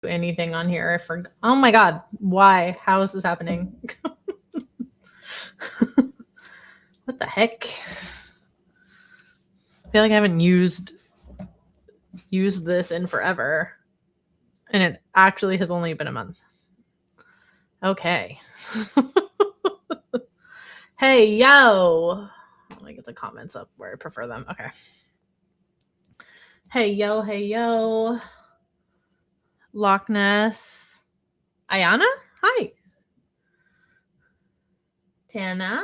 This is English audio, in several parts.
anything on here. Oh my god, why? How is this happening? What the heck? I feel like I haven't used this in forever, and it actually has only been a month. Okay. Hey yo. Let me get the comments up where I prefer them. Okay. Hey yo. Loch Ness. Ayana? Hi. Tana.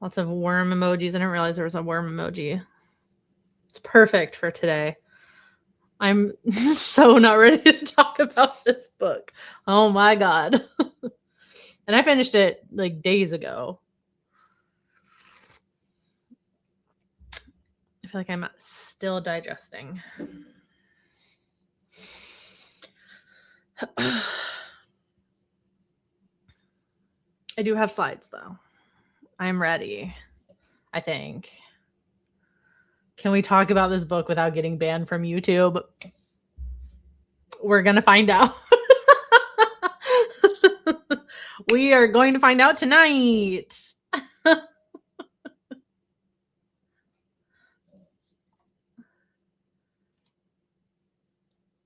Lots of worm emojis. I didn't realize there was a worm emoji. It's perfect for today. I'm so not ready to talk about this book. Oh my god. And I finished it like days ago. I feel like I'm still digesting. I do have slides though. I'm ready, I think. Can we talk about this book without getting banned from YouTube? We're going to find out. We are going to find out tonight.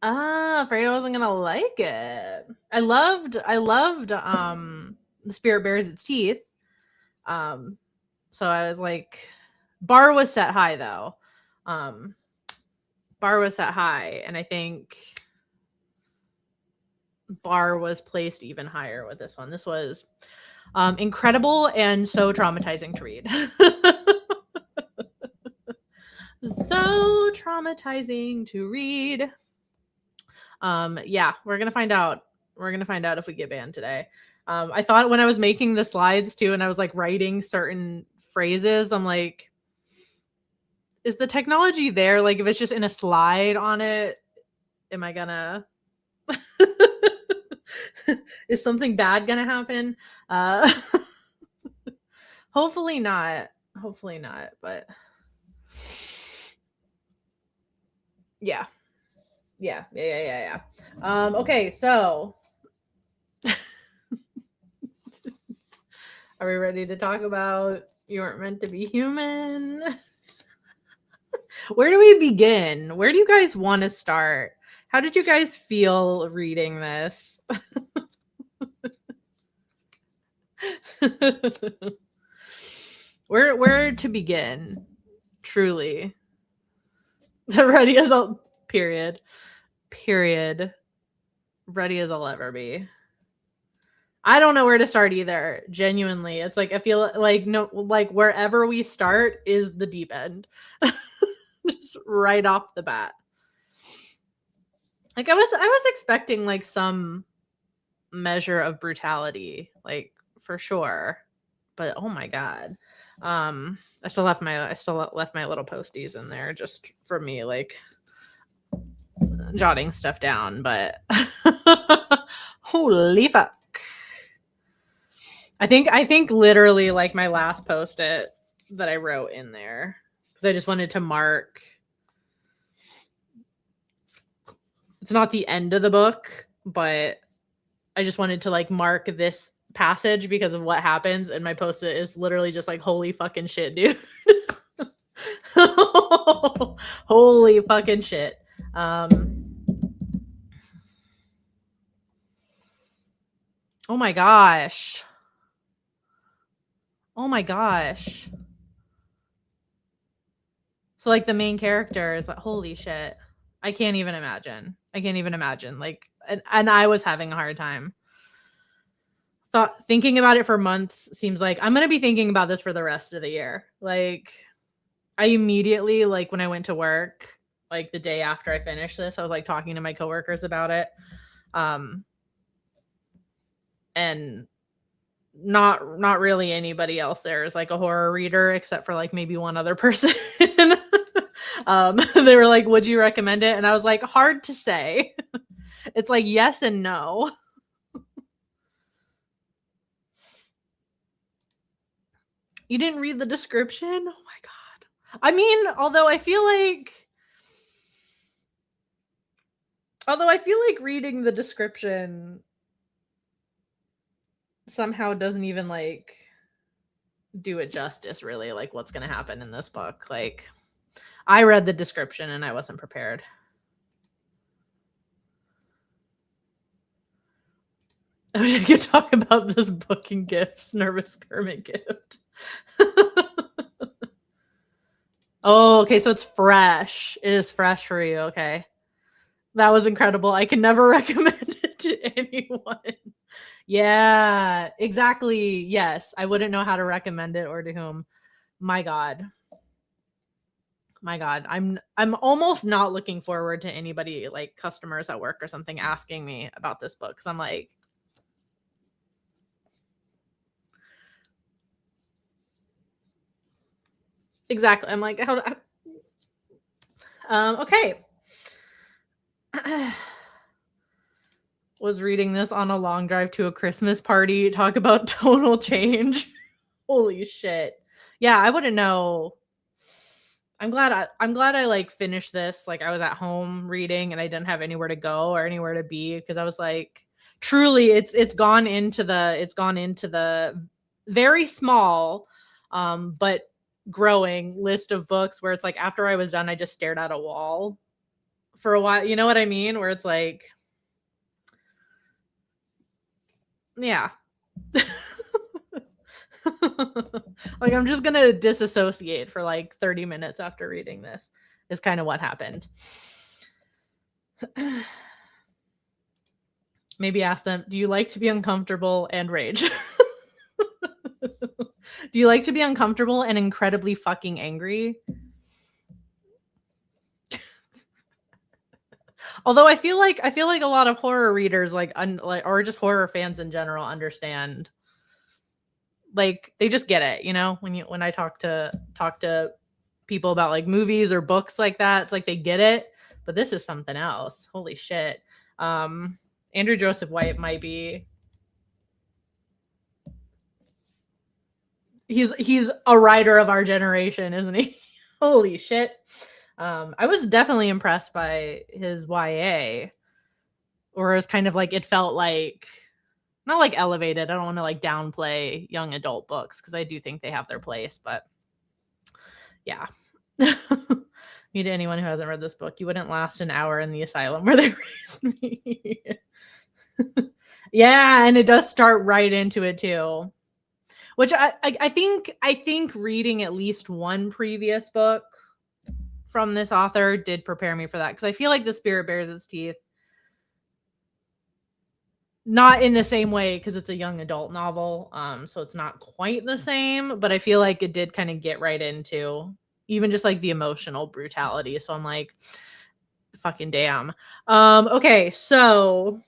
Afraid I wasn't gonna like it. I loved The Spirit Bears Its Teeth. So I was like, bar was set high though. Bar was set high, and I think bar was placed even higher with this one. This was incredible and so traumatizing to read. So traumatizing to read. Yeah, we're gonna find out. We're gonna find out if we get banned today. I thought when I was making the slides too, and I was like writing certain phrases, I'm like, is the technology there? Like, if it's just in a slide on it, am I gonna? Is something bad gonna happen? Hopefully not. Hopefully not. But yeah. Okay, so are we ready to talk about You Weren't Meant to Be Human? Where do we begin? Where do you guys want to start? How did you guys feel reading this? Where to begin? Truly. Ready as I'll period. Ready as I'll ever be. I don't know where to start either. Genuinely. It's like I feel like wherever we start is the deep end. Just right off the bat. Like I was expecting like some measure of brutality, like for sure. But oh my god. I still left my little posties in there just for me, like jotting stuff down, but holy fuck. I think literally like my last post-it that I wrote in there, because I just wanted to mark. It's not the end of the book, but I just wanted to like mark this passage because of what happens, and my post-it is literally just like, holy fucking shit, dude. Holy fucking shit. Oh my gosh. So like the main character is like, holy shit. I can't even imagine. Like, and I was having a hard time. Thinking about it for months seems like I'm going to be thinking about this for the rest of the year. Like, I immediately, like when I went to work, like the day after I finished this, I was like talking to my coworkers about it. And not really anybody else there is like a horror reader except for like maybe one other person. They were like, would you recommend it? And I was like, hard to say. It's like yes and no. You didn't read the description? Oh my god. I mean, although I feel like Although I feel like reading the description somehow doesn't even like do it justice, really, like what's going to happen in this book. Like, I read the description and I wasn't prepared. I wish I could talk about this book and gifts. Nervous Kermit gift. Oh, okay, so it's fresh. It is fresh for you. Okay. That was incredible. I can never recommend it to anyone. Yeah, exactly. Yes, I wouldn't know how to recommend it or to whom. My God. I'm almost not looking forward to anybody, like customers at work or something, asking me about this book, because I'm like, exactly. I'm like, how do okay. Was reading this on a long drive to a Christmas party. Talk about tonal change. Holy shit. Yeah, I wouldn't know. I'm glad I like finished this. Like, I was at home reading and I didn't have anywhere to go or anywhere to be, because I was like, truly it's gone into the very small but growing list of books where it's like, after I was done, I just stared at a wall for a while. You know what I mean? Where it's like, yeah. Like, I'm just gonna disassociate for like 30 minutes after reading this, is kind of what happened. Maybe ask them, do you like to be uncomfortable and rage? Do you like to be uncomfortable and incredibly fucking angry? Although I feel like a lot of horror readers, like or just horror fans in general, understand. Like, they just get it, you know, when I talk to people about like movies or books like that, it's like they get it. But this is something else. Holy shit. Andrew Joseph White might be, he's a writer of our generation, isn't he? Holy shit. I was definitely impressed by his YA, or it's kind of like, it felt like not like elevated. I don't want to like downplay young adult books, because I do think they have their place, but yeah. Me, to anyone who hasn't read this book, you wouldn't last an hour in the asylum where they raised me. Yeah, and it does start right into it too. Which I think reading at least one previous book from this author did prepare me for that, because I feel like The Spirit Bears Its Teeth, not in the same way, because it's a young adult novel, so it's not quite the same, but I feel like it did kind of get right into even just like the emotional brutality. So I'm like, fucking damn. Okay, so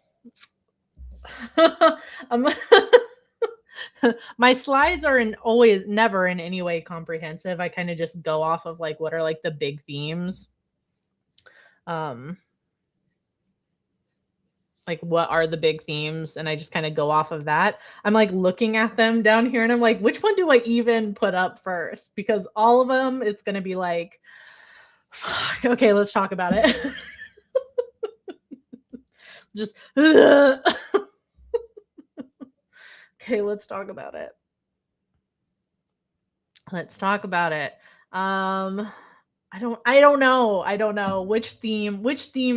my slides are always never in any way comprehensive. I kind of just go off of like, what are like the big themes, like what are the big themes, and I just kind of go off of that. I'm like looking at them down here and I'm like, which one do I even put up first? Because all of them, it's going to be like, okay, let's talk about it. Just okay, let's talk about it. I don't know which theme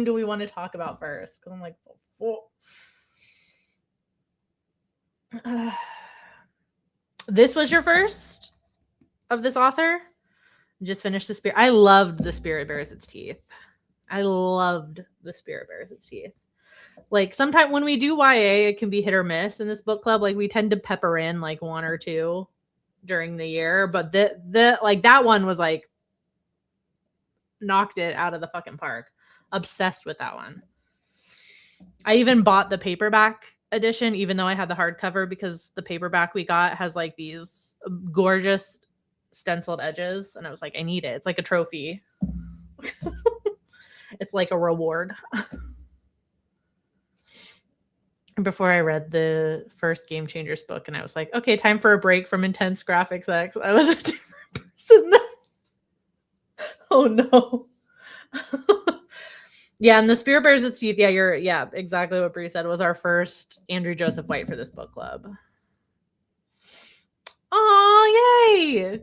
do we want to talk about first, because I'm like, oh. This was your first of this author? Just finished The Spirit. I loved The Spirit Bears Its Teeth. Like, sometimes when we do YA, it can be hit or miss in this book club. Like, we tend to pepper in like one or two during the year, but the like that one was like, knocked it out of the fucking park. Obsessed with that one. I even bought the paperback edition, even though I had the hardcover, because the paperback we got has like these gorgeous stenciled edges, and I was like, I need it. It's like a trophy. It's like a reward. Before I read the first Game Changers book, and I was like, okay, time for a break from intense graphic sex. I was a different person. Oh no. Yeah, and the Spirit Bears Its Teeth. Yeah, exactly what Bree said was our first Andrew Joseph White for this book club. Oh, yay!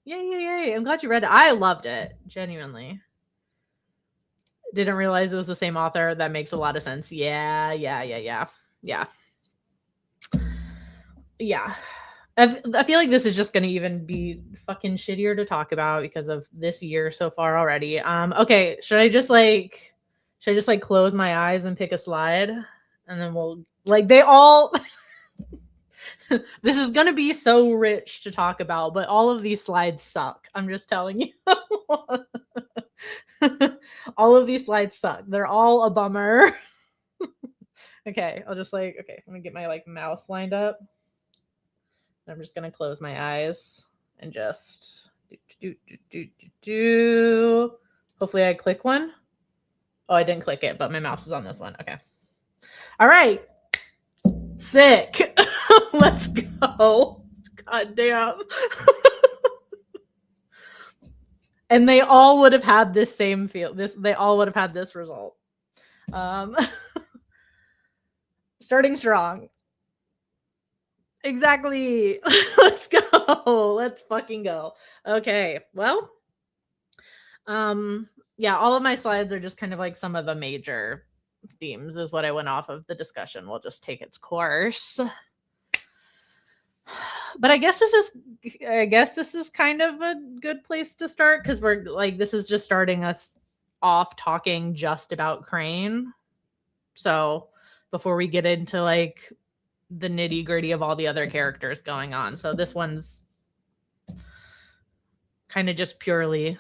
Yay. I'm glad you read it. I loved it, genuinely. Didn't realize it was the same author. That makes a lot of sense. Yeah. I feel like this is just going to even be fucking shittier to talk about because of this year so far already. Okay, should I just close my eyes and pick a slide, and then we'll they all this is going to be so rich to talk about, but all of these slides suck. I'm just telling you. All of these slides suck. They're all a bummer. Okay, I'll just I'm gonna get my mouse lined up. I'm just gonna close my eyes and just do. Hopefully I click one. Oh, I didn't click it, but my mouse is on this one. Okay. All right. Sick. Let's go. God damn. And they all would have had this same feel. They all would have had this result. Starting strong. Exactly. Let's go. Let's fucking go. Okay. Well, yeah, all of my slides are just kind of some of the major themes is what I went off of. The discussion will just take its course. But I guess this is kind of a good place to start, because we're this is just starting us off talking just about Crane. So before we get into the nitty gritty of all the other characters going on. So this one's kind of just purely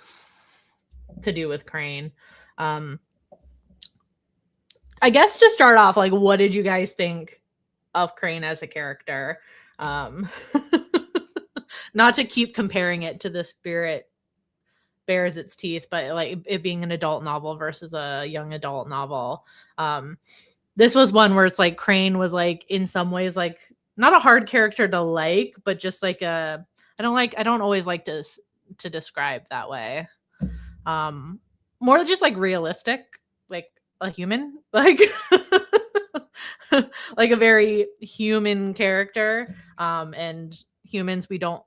to do with Crane. I guess to start off, what did you guys think of Crane as a character? Not to keep comparing it to The Spirit Bears Its Teeth, but it being an adult novel versus a young adult novel. This was one where it's Crane was in some ways not a hard character to like, but just I don't always like to describe that way. More just realistic, a human, a very human character. And humans, we don't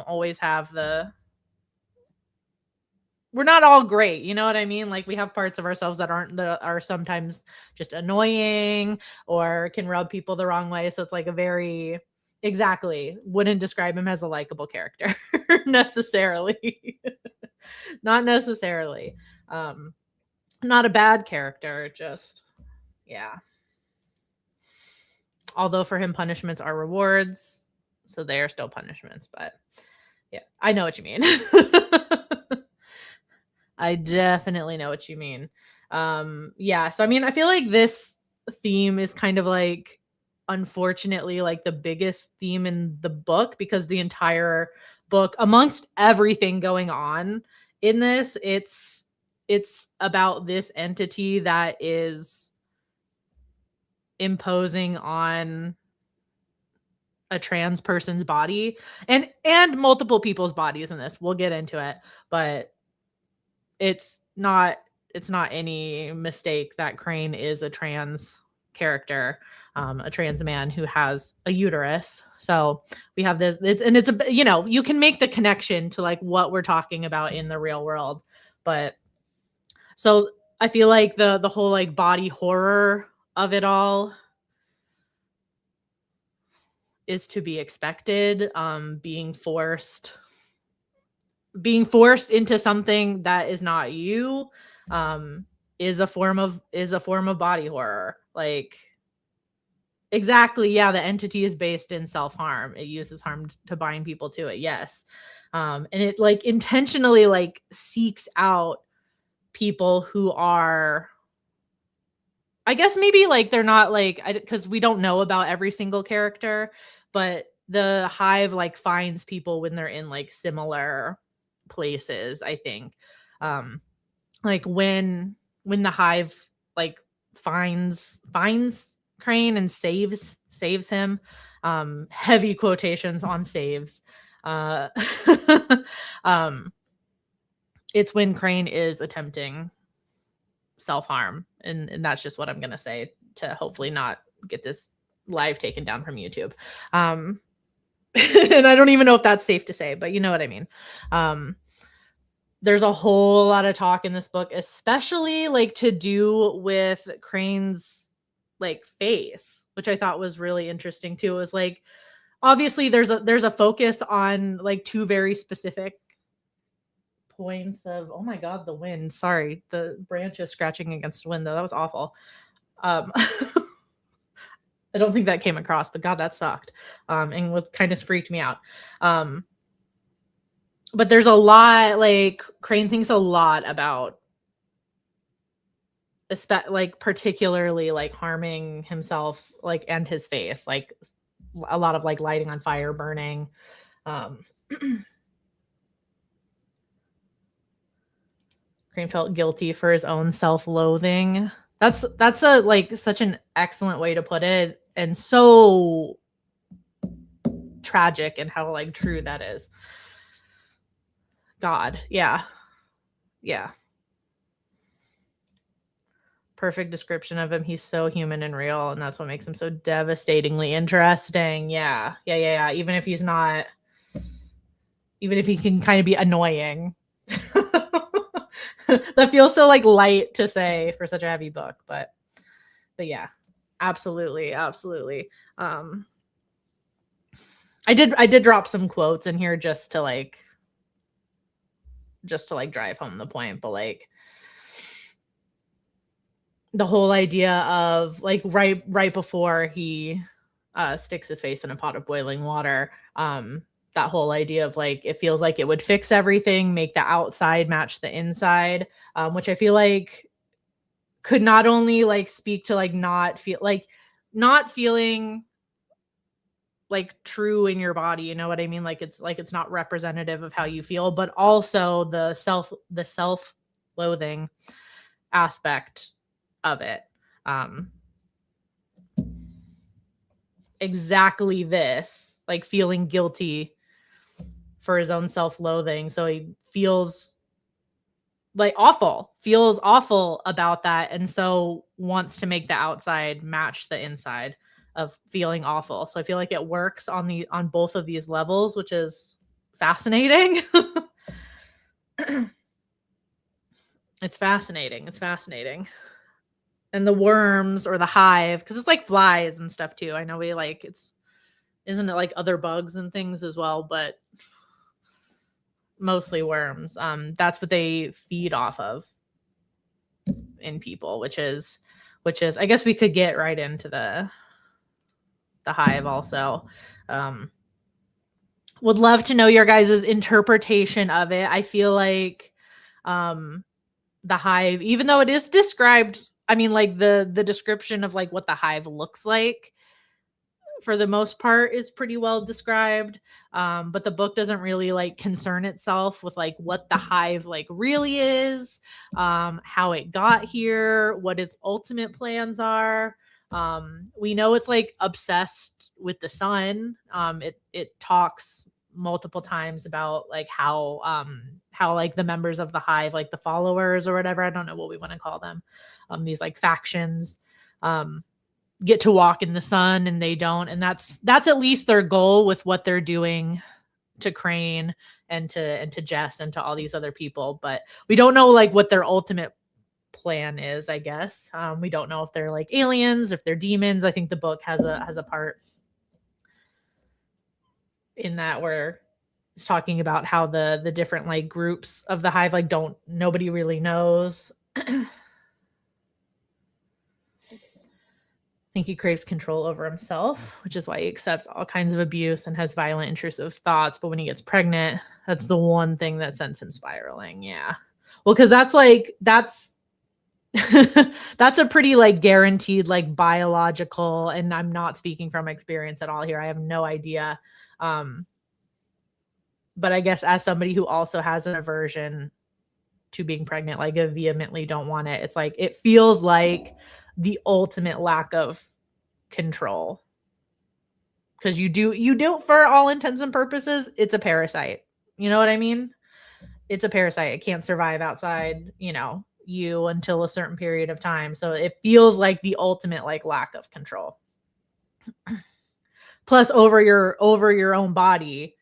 always have we're not all great, you know what I mean? We have parts of ourselves that are sometimes just annoying or can rub people the wrong way. So it's exactly, wouldn't describe him as a likable character necessarily. Not necessarily. Not a bad character, just yeah. Although for him, punishments are rewards, so they are still punishments. But yeah, I know what you mean. I definitely know what you mean. Yeah, so I mean, I feel like this theme is kind of unfortunately the biggest theme in the book, because the entire book, amongst everything going on in this, it's about this entity that is imposing on a trans person's body and multiple people's bodies in this. We'll get into it, but it's not any mistake that Crane is a trans character, a trans man who has a uterus. So we have this, it's a, you can make the connection to what we're talking about in the real world. But so I feel like the whole body horror of it all is to be expected. Being forced into something that is not you is a form of body horror. Exactly, yeah, the entity is based in self-harm. It uses harm to bind people to it, yes. And it intentionally seeks out people who are, I guess maybe they're not because we don't know about every single character, but the Hive finds people when they're in similar places, I think. When the Hive finds Crane and saves him, heavy quotations on saves, it's when Crane is attempting self-harm. And that's just what I'm going to say to hopefully not get this live taken down from YouTube. And I don't even know if that's safe to say, but you know what I mean. There's a whole lot of talk in this book, especially like to do with Crane's like face, which I thought was really interesting too. It was like, obviously there's a focus on like two very specific points of, oh my God, the wind. Sorry, the branches scratching against the window. That was awful. I don't think that came across, but God, that sucked. And was kind of freaked me out. But there's a lot, like Crane thinks a lot about like particularly like harming himself, like, and his face, like a lot of like lighting on fire, burning. Crane felt guilty for his own self-loathing. That's a like such an excellent way to put it, and so tragic, and how like true that is. God, yeah. Perfect description of him. He's so human and real, and that's what makes him so devastatingly interesting. Yeah. Even if he's not, even if he can kind of be annoying. That feels so like light to say for such a heavy book, but yeah, absolutely. I did drop some quotes in here just to like drive home the point, but like the whole idea of like right before he sticks his face in a pot of boiling water, that whole idea of like, it feels like it would fix everything, make the outside match the inside, which I feel like could not only like speak to like not feeling like true in your body, you know what I mean? Like it's not representative of how you feel, but also the self-loathing aspect of it. Exactly this, like feeling guilty for his own self-loathing. So he feels awful about that, and so wants to make the outside match the inside of feeling awful. So I feel like it works on both of these levels, which is fascinating. It's fascinating. And the worms, or the hive, because it's like flies and stuff too. I know isn't it like other bugs and things as well, but mostly worms. That's what they feed off of in people, which is I guess we could get right into the hive also. Would love to know your guys' interpretation of it. I feel like the hive, even though it is described, I mean, like the description of like what the hive looks like for the most part is pretty well described. But the book doesn't really like concern itself with like what the hive like really is, how it got here, what its ultimate plans are. We know it's like obsessed with the sun. It talks multiple times about like how like the members of the hive, like the followers or whatever, I don't know what we want to call them, these like factions, get to walk in the sun and they don't, and that's at least their goal with what they're doing to Crane and to Jess and to all these other people. But we don't know like what their ultimate plan is, I guess. We don't know if they're like aliens, if they're demons. I think the book has a part in that where it's talking about how the different like groups of the hive, like nobody really knows. I think he craves control over himself, which is why he accepts all kinds of abuse and has violent, intrusive thoughts. But when he gets pregnant, that's the one thing that sends him spiraling. Yeah. Well, because that's that's a pretty like guaranteed like biological, and I'm not speaking from experience at all here. I have no idea. But I guess as somebody who also has an aversion to being pregnant, like I vehemently don't want it. It's like, it feels like the ultimate lack of control, because you do for all intents and purposes, it's a parasite. You know what I mean? It's a parasite. It can't survive outside. You know, you until a certain period of time. So it feels like the ultimate like lack of control. Plus over your own body.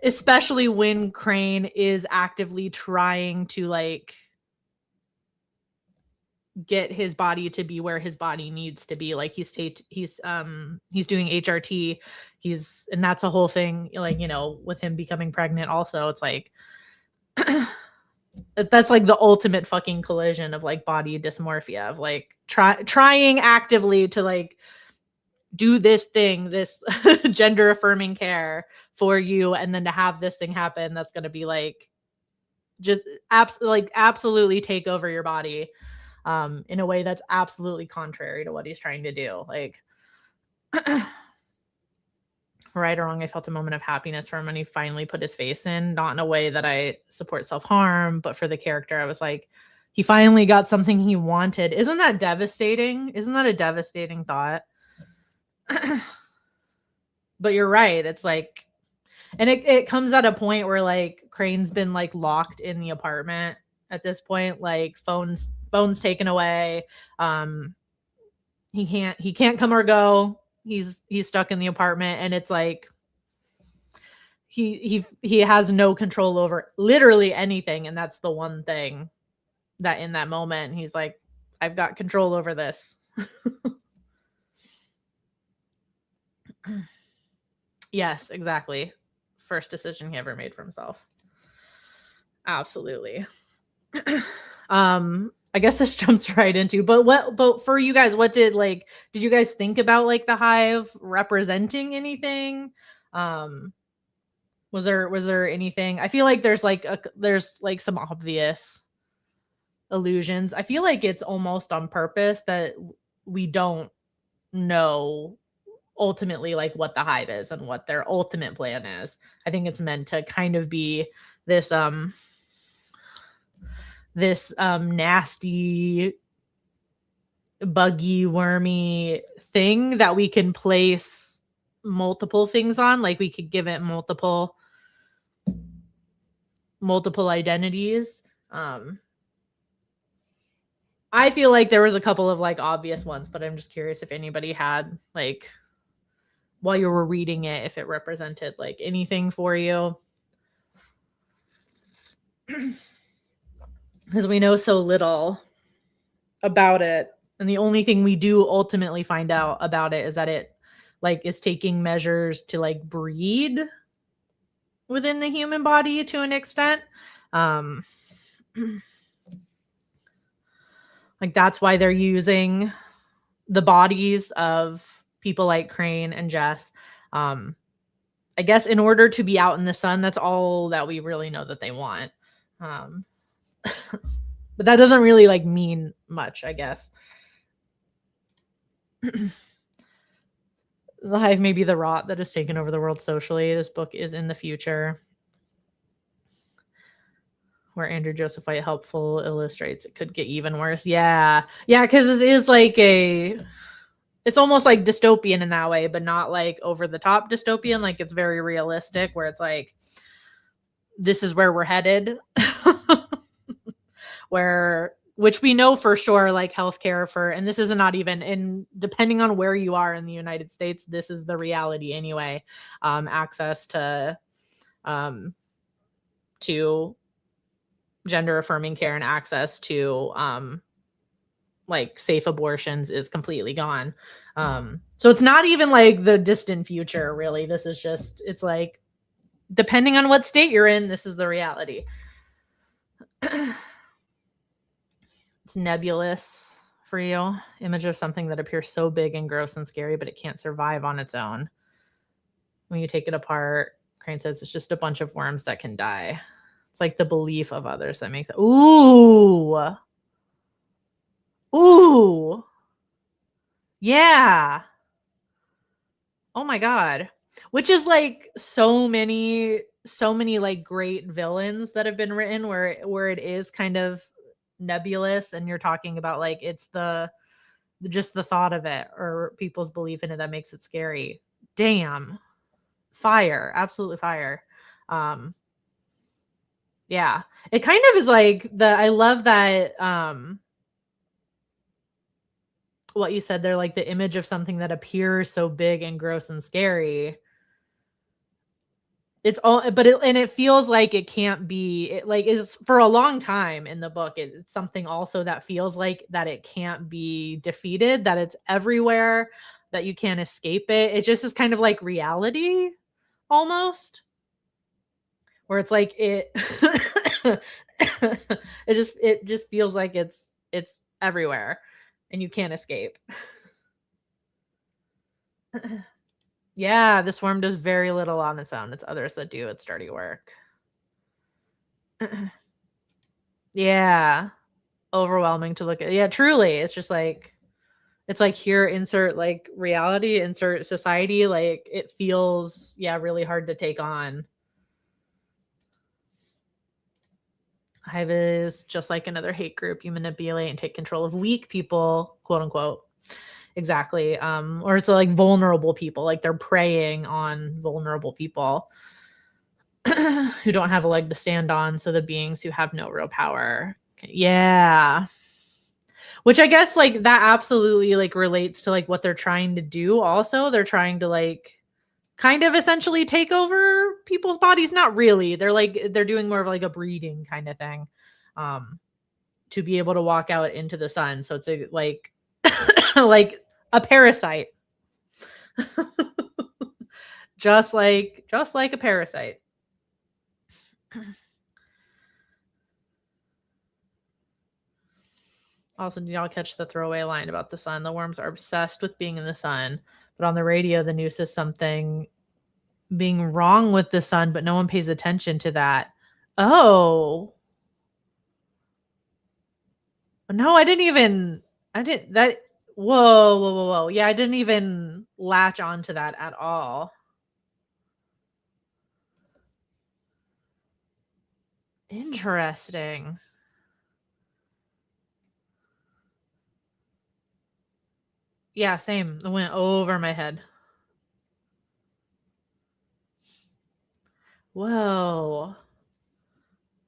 Especially when Crane is actively trying to like get his body to be where his body needs to be. Like he's doing HRT. And that's a whole thing, like, you know, with him becoming pregnant also. It's like that's like the ultimate fucking collision of like body dysmorphia, of like trying actively to like do this thing, this gender affirming care for you, and then to have this thing happen that's going to be like just absolutely take over your body in a way that's absolutely contrary to what he's trying to do. Like right or wrong, I felt a moment of happiness for him when he finally put his face in, not in a way that I support self-harm, but for the character. I was like, he finally got something he wanted. Isn't that devastating? Isn't that a devastating thought? But you're right. It's like, and it comes at a point where like Crane's been like locked in the apartment at this point, like phones taken away. He can't come or go. He's stuck in the apartment, and it's like he has no control over literally anything. And that's the one thing that in that moment he's like, I've got control over this. Yes, exactly. First decision he ever made for himself. Absolutely. I guess this jumps right into, but for you guys, what did you guys think about like the hive representing anything? Was there anything? I feel like there's some obvious illusions. I feel like it's almost on purpose that we don't know ultimately like what the hive is and what their ultimate plan is. I think it's meant to kind of be this nasty, buggy, wormy thing that we can place multiple things on. Like we could give it multiple identities. I feel like there was a couple of like obvious ones, but I'm just curious if anybody had like, while you were reading it, if it represented like anything for you. Because we know so little about it, and the only thing we do ultimately find out about it is that it like is taking measures to like breed within the human body to an extent. Like that's why they're using the bodies of people like Crane and Jess. I guess in order to be out in the sun, that's all that we really know that they want. But that doesn't really like mean much, I guess. The hive may be the rot that has taken over the world socially. This book is in the future, where Andrew Joseph White helpful illustrates it could get even worse. Yeah, because it is like it's almost like dystopian in that way, but not like over the top dystopian. Like it's very realistic, where it's like, this is where we're headed. Which we know for sure, like healthcare and this is not even in, depending on where you are in the United States, this is the reality anyway. Access to gender affirming care and access to like safe abortions is completely gone. So it's not even like the distant future, really. This is just, it's like, depending on what state you're in, this is the reality. It's nebulous for you. Image of something that appears so big and gross and scary, but it can't survive on its own. When you take it apart, Crane says it's just a bunch of worms that can die. It's like the belief of others that makes it. Ooh. Yeah. Oh my God. Which is like so many like great villains that have been written where it is kind of nebulous, and you're talking about like it's just the thought of it or people's belief in it that makes it scary. Damn. Fire. Absolutely fire. Yeah. It kind of is like I love that what you said there, like the image of something that appears so big and gross and scary. It's all, but it feels like it can't be, it like is for a long time in the book. It's something also that feels like that it can't be defeated, that it's everywhere, that you can't escape it. It just is kind of like reality almost, where it's like it it just feels like it's everywhere and you can't escape. Yeah, this worm does very little on its own. It's others that do its dirty work. Yeah. Overwhelming to look at. Yeah, truly. It's just like it's like here insert like reality, insert society, like it feels yeah, really hard to take on. Hive is just like another hate group. You manipulate and take control of weak people, quote unquote. Exactly. Or it's like vulnerable people, like they're preying on vulnerable people who don't have a leg to stand on. So the beings who have no real power. Yeah. Which I guess like that absolutely like relates to like what they're trying to do also. They're trying to like kind of essentially take over people's bodies. Not really. They're doing more of like a breeding kind of thing. To be able to walk out into the sun. So it's a, like like a parasite. just like a parasite. Also, did y'all catch the throwaway line about the sun? The worms are obsessed with being in the sun, but on the radio, the news says something being wrong with the sun, but no one pays attention to that. Oh, no, I didn't even. I didn't that. Whoa, whoa, whoa, whoa. Yeah, I didn't even latch onto that at all. Interesting. Yeah, same. It went over my head. Whoa.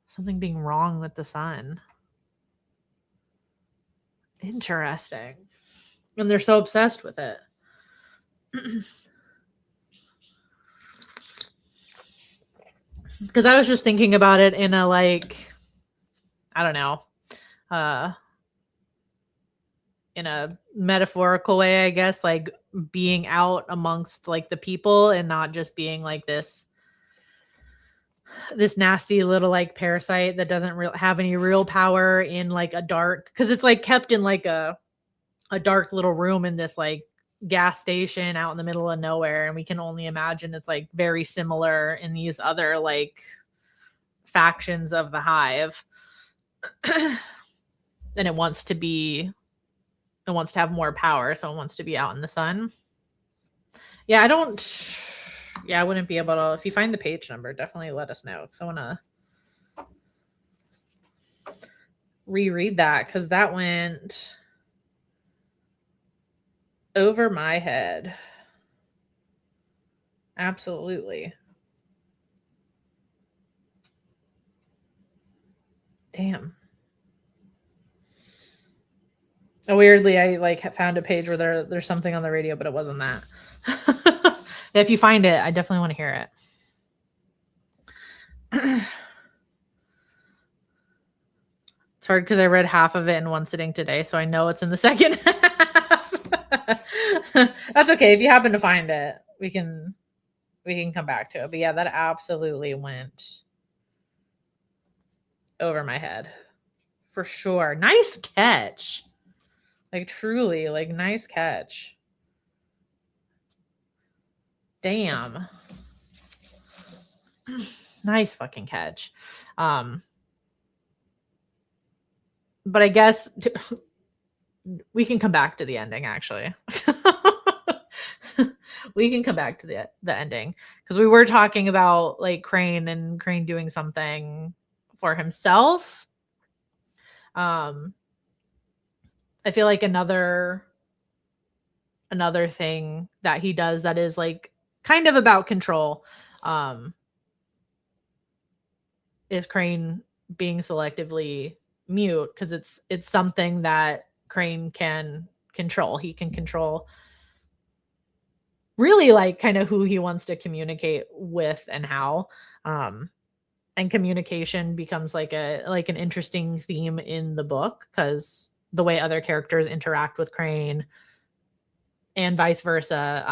Something being wrong with the sun. Interesting. And they're so obsessed with it. Because I was just thinking about it in a like, I don't know, uh, in a metaphorical way, I guess, like being out amongst like the people and not just being like this nasty little like parasite that doesn't have any real power in like a dark, because it's like kept in like a dark little room in this like gas station out in the middle of nowhere, and we can only imagine it's like very similar in these other like factions of the hive. And it wants to have more power, so it wants to be out in the sun. Yeah, I wouldn't be able to. If you find the page number, definitely let us know, because I want to reread that, because that went over my head. Absolutely. Damn. Weirdly, I like found a page where there's something on the radio, but it wasn't that. If you find it, I definitely want to hear it. It's hard because I read half of it in one sitting today, so I know it's in the second half. That's okay. If you happen to find it, we can come back to it. But yeah, that absolutely went over my head. For sure. Nice catch. Like truly, like nice catch. Damn. Nice fucking catch. But I guess we can come back to the ending actually. We can come back to the ending, because we were talking about like Crane doing something for himself. I feel like another thing that he does that is like kind of about control is Crane being selectively mute, because it's something that Crane can control. He can control really like kind of who he wants to communicate with and how. And communication becomes like an interesting theme in the book, because the way other characters interact with Crane and vice versa,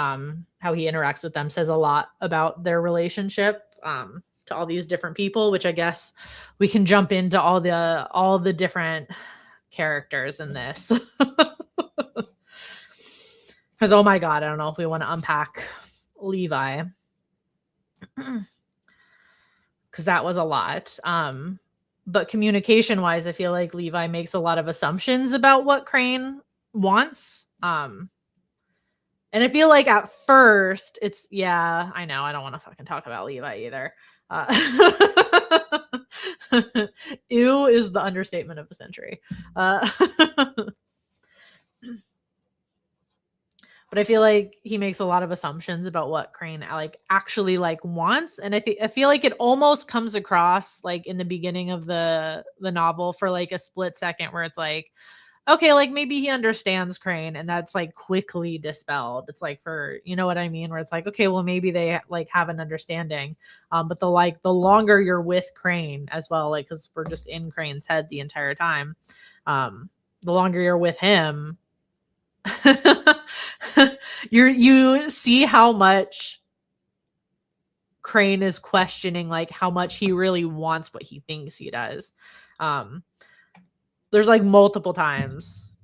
how he interacts with them says a lot about their relationship, to all these different people, which I guess we can jump into all the different characters in this. Because oh my god, I don't know if we want to unpack Levi, because that was a lot. But communication wise, I feel like Levi makes a lot of assumptions about what Crane wants. And I feel like at first it's, yeah, I know, I don't want to fucking talk about Levi either. Ew is the understatement of the century. But I feel like he makes a lot of assumptions about what Crane like actually like wants, and I feel like it almost comes across like in the beginning of the novel for like a split second where it's like, okay, like maybe he understands Crane, and that's like quickly dispelled. It's like, for, you know what I mean, where it's like, okay, well maybe they like have an understanding, but the longer you're with Crane as well, like, because we're just in Crane's head the entire time, the longer you're with him, you see how much Crane is questioning like how much he really wants what he thinks he does. There's like multiple times,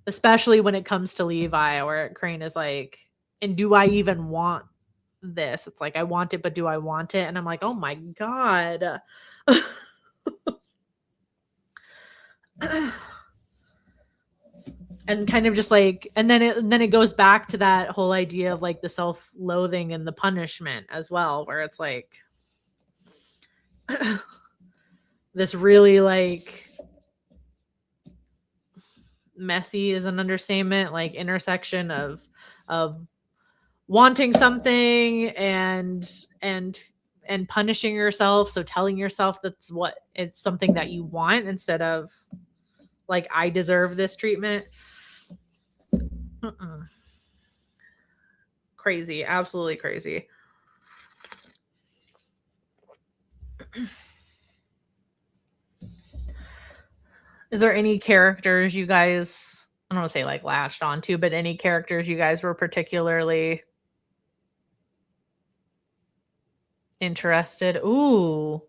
especially when it comes to Levi, where Crane is like, and do I even want this? It's like, I want it, but do I want it? And I'm like, oh my god. And kind of just like, and then it goes back to that whole idea of like the self-loathing and the punishment as well, where it's like this really like messy is an understatement, like intersection of wanting something and punishing yourself, so telling yourself that's what it's something that you want instead of like, I deserve this treatment. Crazy, absolutely crazy. Is there any characters you guys, I don't want to say like latched onto, but any characters you guys were particularly interested? Ooh.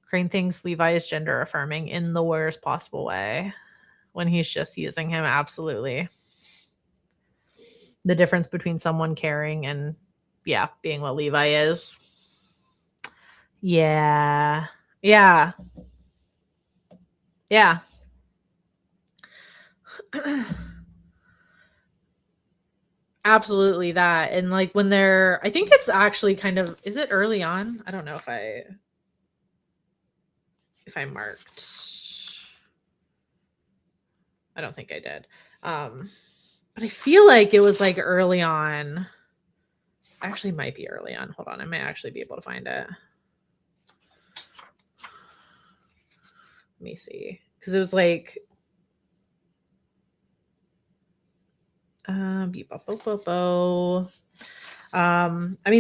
Crane thinks Levi is gender affirming in the worst possible way when he's just using him. Absolutely. The difference between someone caring and, yeah, being what Levi is. Yeah. Yeah. Yeah. Absolutely that. And like when they're, I think it's actually kind of, is it early on? I don't know if I marked. I don't think I did. But I feel like it was like early on. Actually might be early on. Hold on, I might actually be able to find it. Let me see. Because it was like I mean,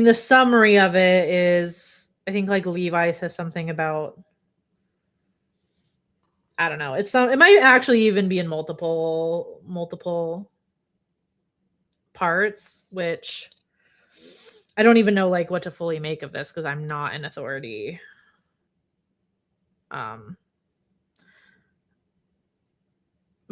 the summary of it is, I think like Levi says something about, I don't know. It might actually even be in multiple parts, which I don't even know like what to fully make of this because I'm not an authority. But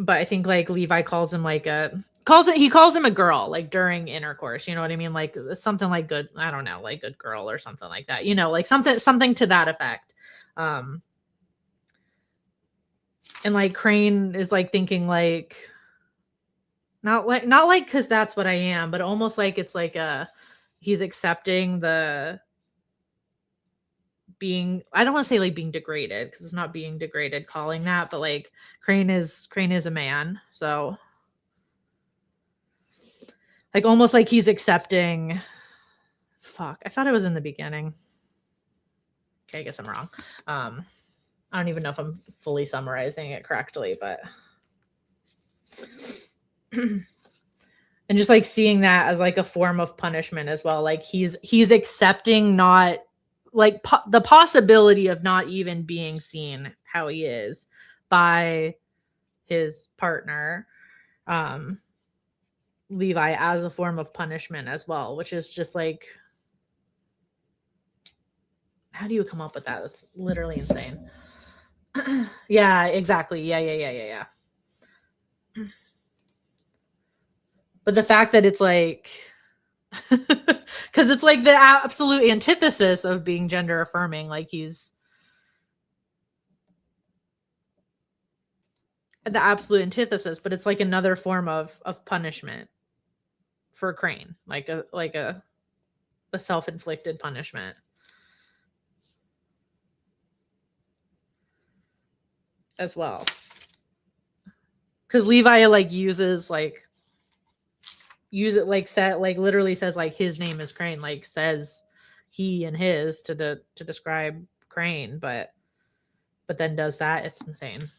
I think like Levi calls him like he calls him a girl like during intercourse, you know what I mean? Like something like good, I don't know, like good girl or something like that, you know, like something to that effect. And like Crane is like thinking like, not like because that's what I am, but almost like it's like he's accepting the being, I don't want to say like being degraded because it's not being degraded calling that, but like Crane is a man, so like almost like he's accepting, fuck, I thought it was in the beginning. Okay, I guess I'm wrong. I don't even know if I'm fully summarizing it correctly, but and just like seeing that as like a form of punishment as well. Like he's accepting not like the possibility of not even being seen how he is by his partner, Levi, as a form of punishment as well, which is just like, how do you come up with that? That's literally insane. Yeah, exactly. Yeah. But the fact that it's like, because it's like the absolute antithesis of being gender affirming. Like he's the absolute antithesis, but it's like another form of punishment for Crane, like a self-inflicted punishment. As well, because Levi like uses like set like literally says like his name is Crane, like says he and his to describe Crane, but then does that. It's insane.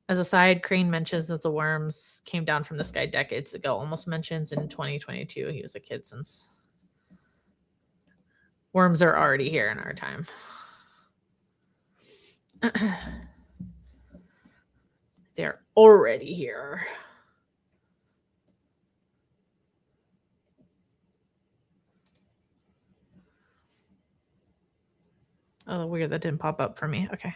As a side, Crane mentions that the worms came down from the sky decades ago. Almost mentions in 2022 he was a kid since. Worms are already here in our time. They're already here. Oh, weird. That didn't pop up for me. Okay.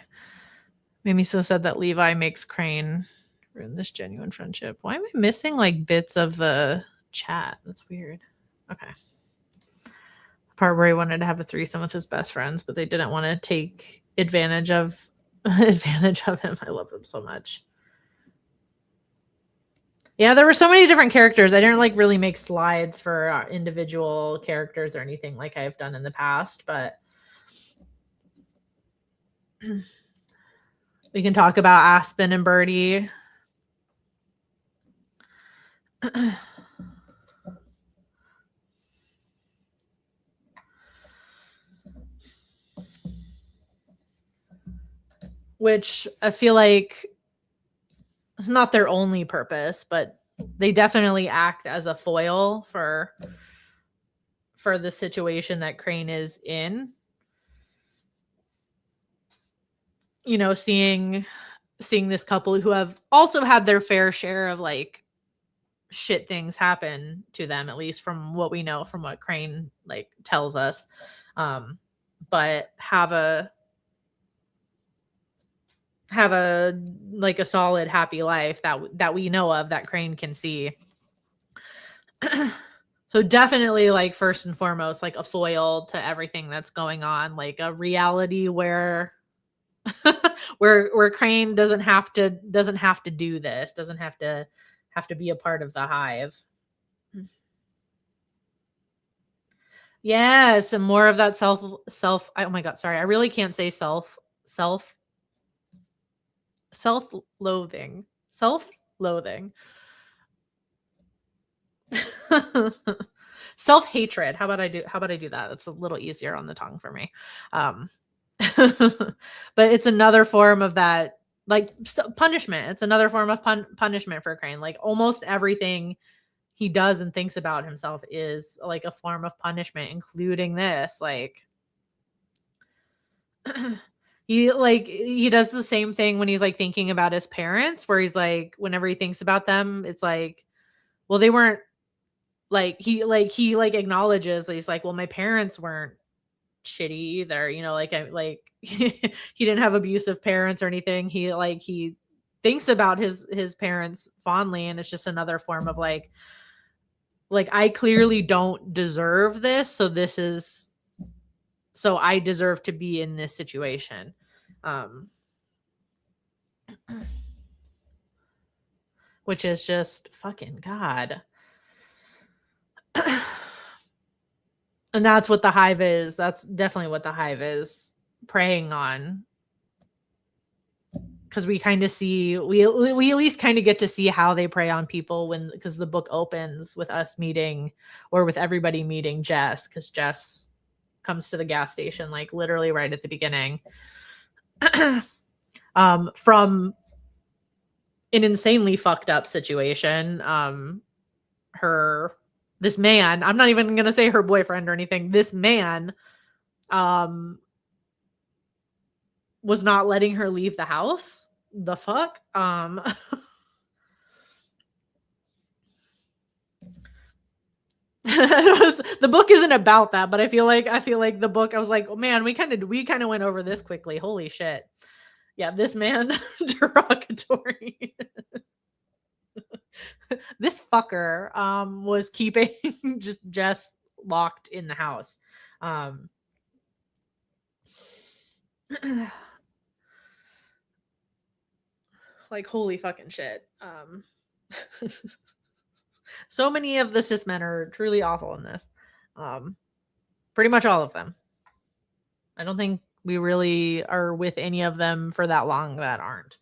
Mimi so said that Levi makes Crane ruin this genuine friendship. Why am I missing like bits of the chat? That's weird. Okay. Part where he wanted to have a threesome with his best friends, but they didn't want to take advantage of him. I love him so much. Yeah, there were so many different characters. I didn't like really make slides for individual characters or anything like I've done in the past, but we can talk about Aspen and Birdie. Which I feel like is not their only purpose, but they definitely act as a foil for the situation that Crane is in. You know, seeing this couple who have also had their fair share of like shit things happen to them, at least from what we know, from what Crane like tells us, but have a like a solid happy life that we know of, that Crane can see. So definitely like first and foremost like a foil to everything that's going on, like a reality where where Crane doesn't have to do this, doesn't have to be a part of the hive. Yes, and more of that self oh my god, sorry, I really can't say self-loathing. Self-hatred. How about I do that? That's a little easier on the tongue for me. But it's another form of that, like punishment. It's another form of punishment for Crane. Like almost everything he does and thinks about himself is like a form of punishment, including this. Like he does the same thing when he's like thinking about his parents, where he's like, whenever he thinks about them, it's like, well, they weren't like he acknowledges, he's like, well, my parents weren't shitty either, you know, like he didn't have abusive parents or anything. He thinks about his parents fondly, and it's just another form of like I clearly don't deserve this, so I deserve to be in this situation. Which is just fucking God. And that's what the hive is. That's definitely what the hive is preying on. Because we kind of see, we at least kind of get to see how they prey on people because the book opens with us meeting, or with everybody meeting Jess, because Jess comes to the gas station, like literally right at the beginning. From an insanely fucked up situation. This man, I'm not even gonna say her boyfriend or anything. This man was not letting her leave the house. The fuck? The book isn't about that, but I feel like the book, I was like, oh man, we kind of went over this quickly. Holy shit. Yeah, this man, derogatory. This fucker was keeping just locked in the house. Like holy fucking shit. So many of the cis men are truly awful in this. Pretty much all of them. I don't think we really are with any of them for that long that aren't.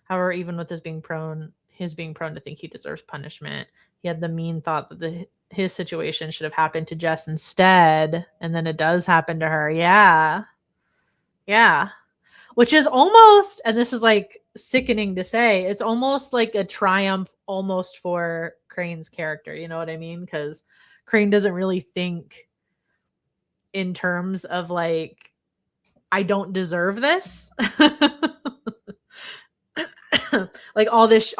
However, even with his being prone to think he deserves punishment, he had the mean thought that his situation should have happened to Jess instead, and then it does happen to her. Yeah. Which is almost, and this is like sickening to say, it's almost like a triumph almost for Crane's character. You know what I mean? Because Crane doesn't really think in terms of like, I don't deserve this. Like all this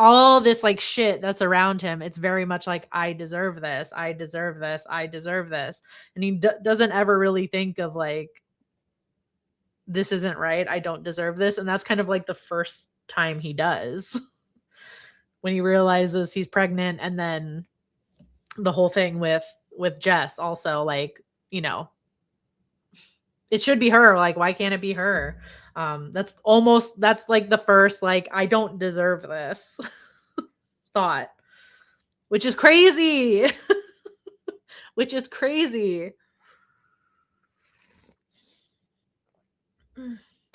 like shit that's around him, it's very much like, I deserve this, I deserve this, I deserve this. And he doesn't ever really think of like, this isn't right, I don't deserve this. And that's kind of like the first time he does when he realizes he's pregnant. And then the whole thing with Jess also, like, you know, it should be her, like why can't it be her? That's like the first like, I don't deserve this thought, which is crazy. Which is crazy.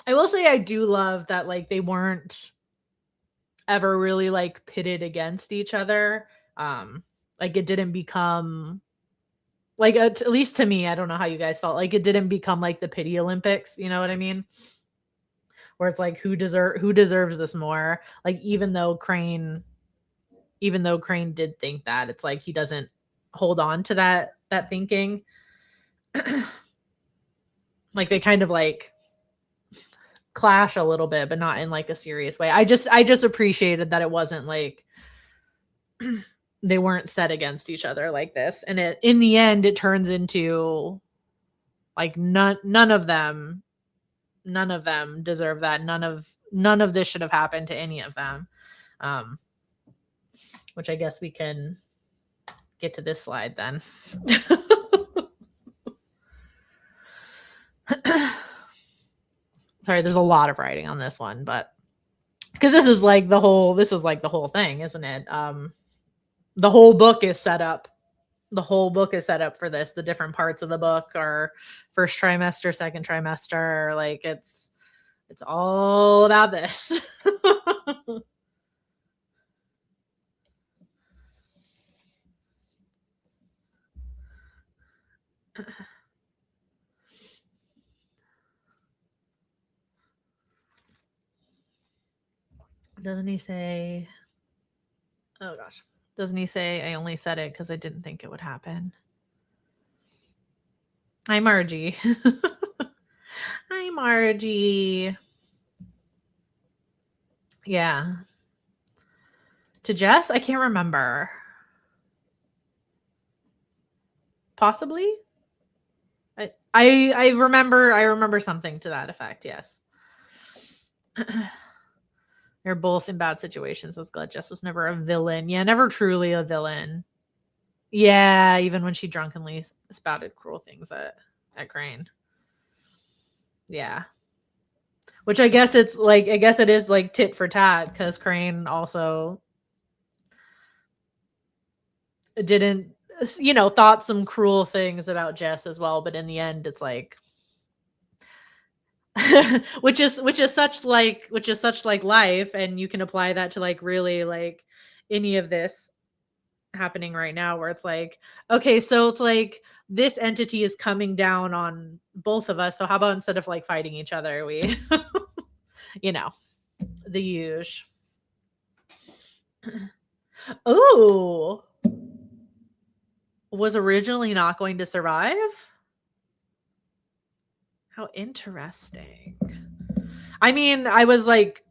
I will say I do love that like they weren't ever really like pitted against each other. Like it didn't become like, at least to me, I don't know how you guys felt, like it didn't become like the pity Olympics, you know what I mean? Where it's like who deserves this more? Like even though Crane did think that, it's like he doesn't hold on to that thinking. Like they kind of like clash a little bit, but not in like a serious way. I just appreciated that it wasn't like they weren't set against each other like this. And in the end it turns into like none of them deserve that. None of this should have happened to any of them. Which I guess we can get to this slide then. Sorry, there's a lot of writing on this one, but because this is like the whole thing, isn't it? The whole book is set up. The whole book is set up for this. The different parts of the book are first trimester, second trimester. Like it's all about this. Doesn't he say, oh gosh, doesn't he say, I only said it because I didn't think it would happen? Hi, Margie. Hi, Margie. Yeah. To Jess? I can't remember. Possibly? I remember something to that effect, yes. They're both in bad situations. I was glad Jess was never a villain. Yeah, never truly a villain. Yeah, even when she drunkenly spouted cruel things at Crane. Yeah. Which I guess it is like tit for tat, because Crane also didn't, you know, thought some cruel things about Jess as well, but in the end it's like which is such like life, and you can apply that to like really like any of this. happening right now where it's like, okay, so it's like this entity is coming down on both of us. So how about instead of like fighting each other, we, you know, the huge. Oh, was originally not going to survive? How interesting. I mean, I was like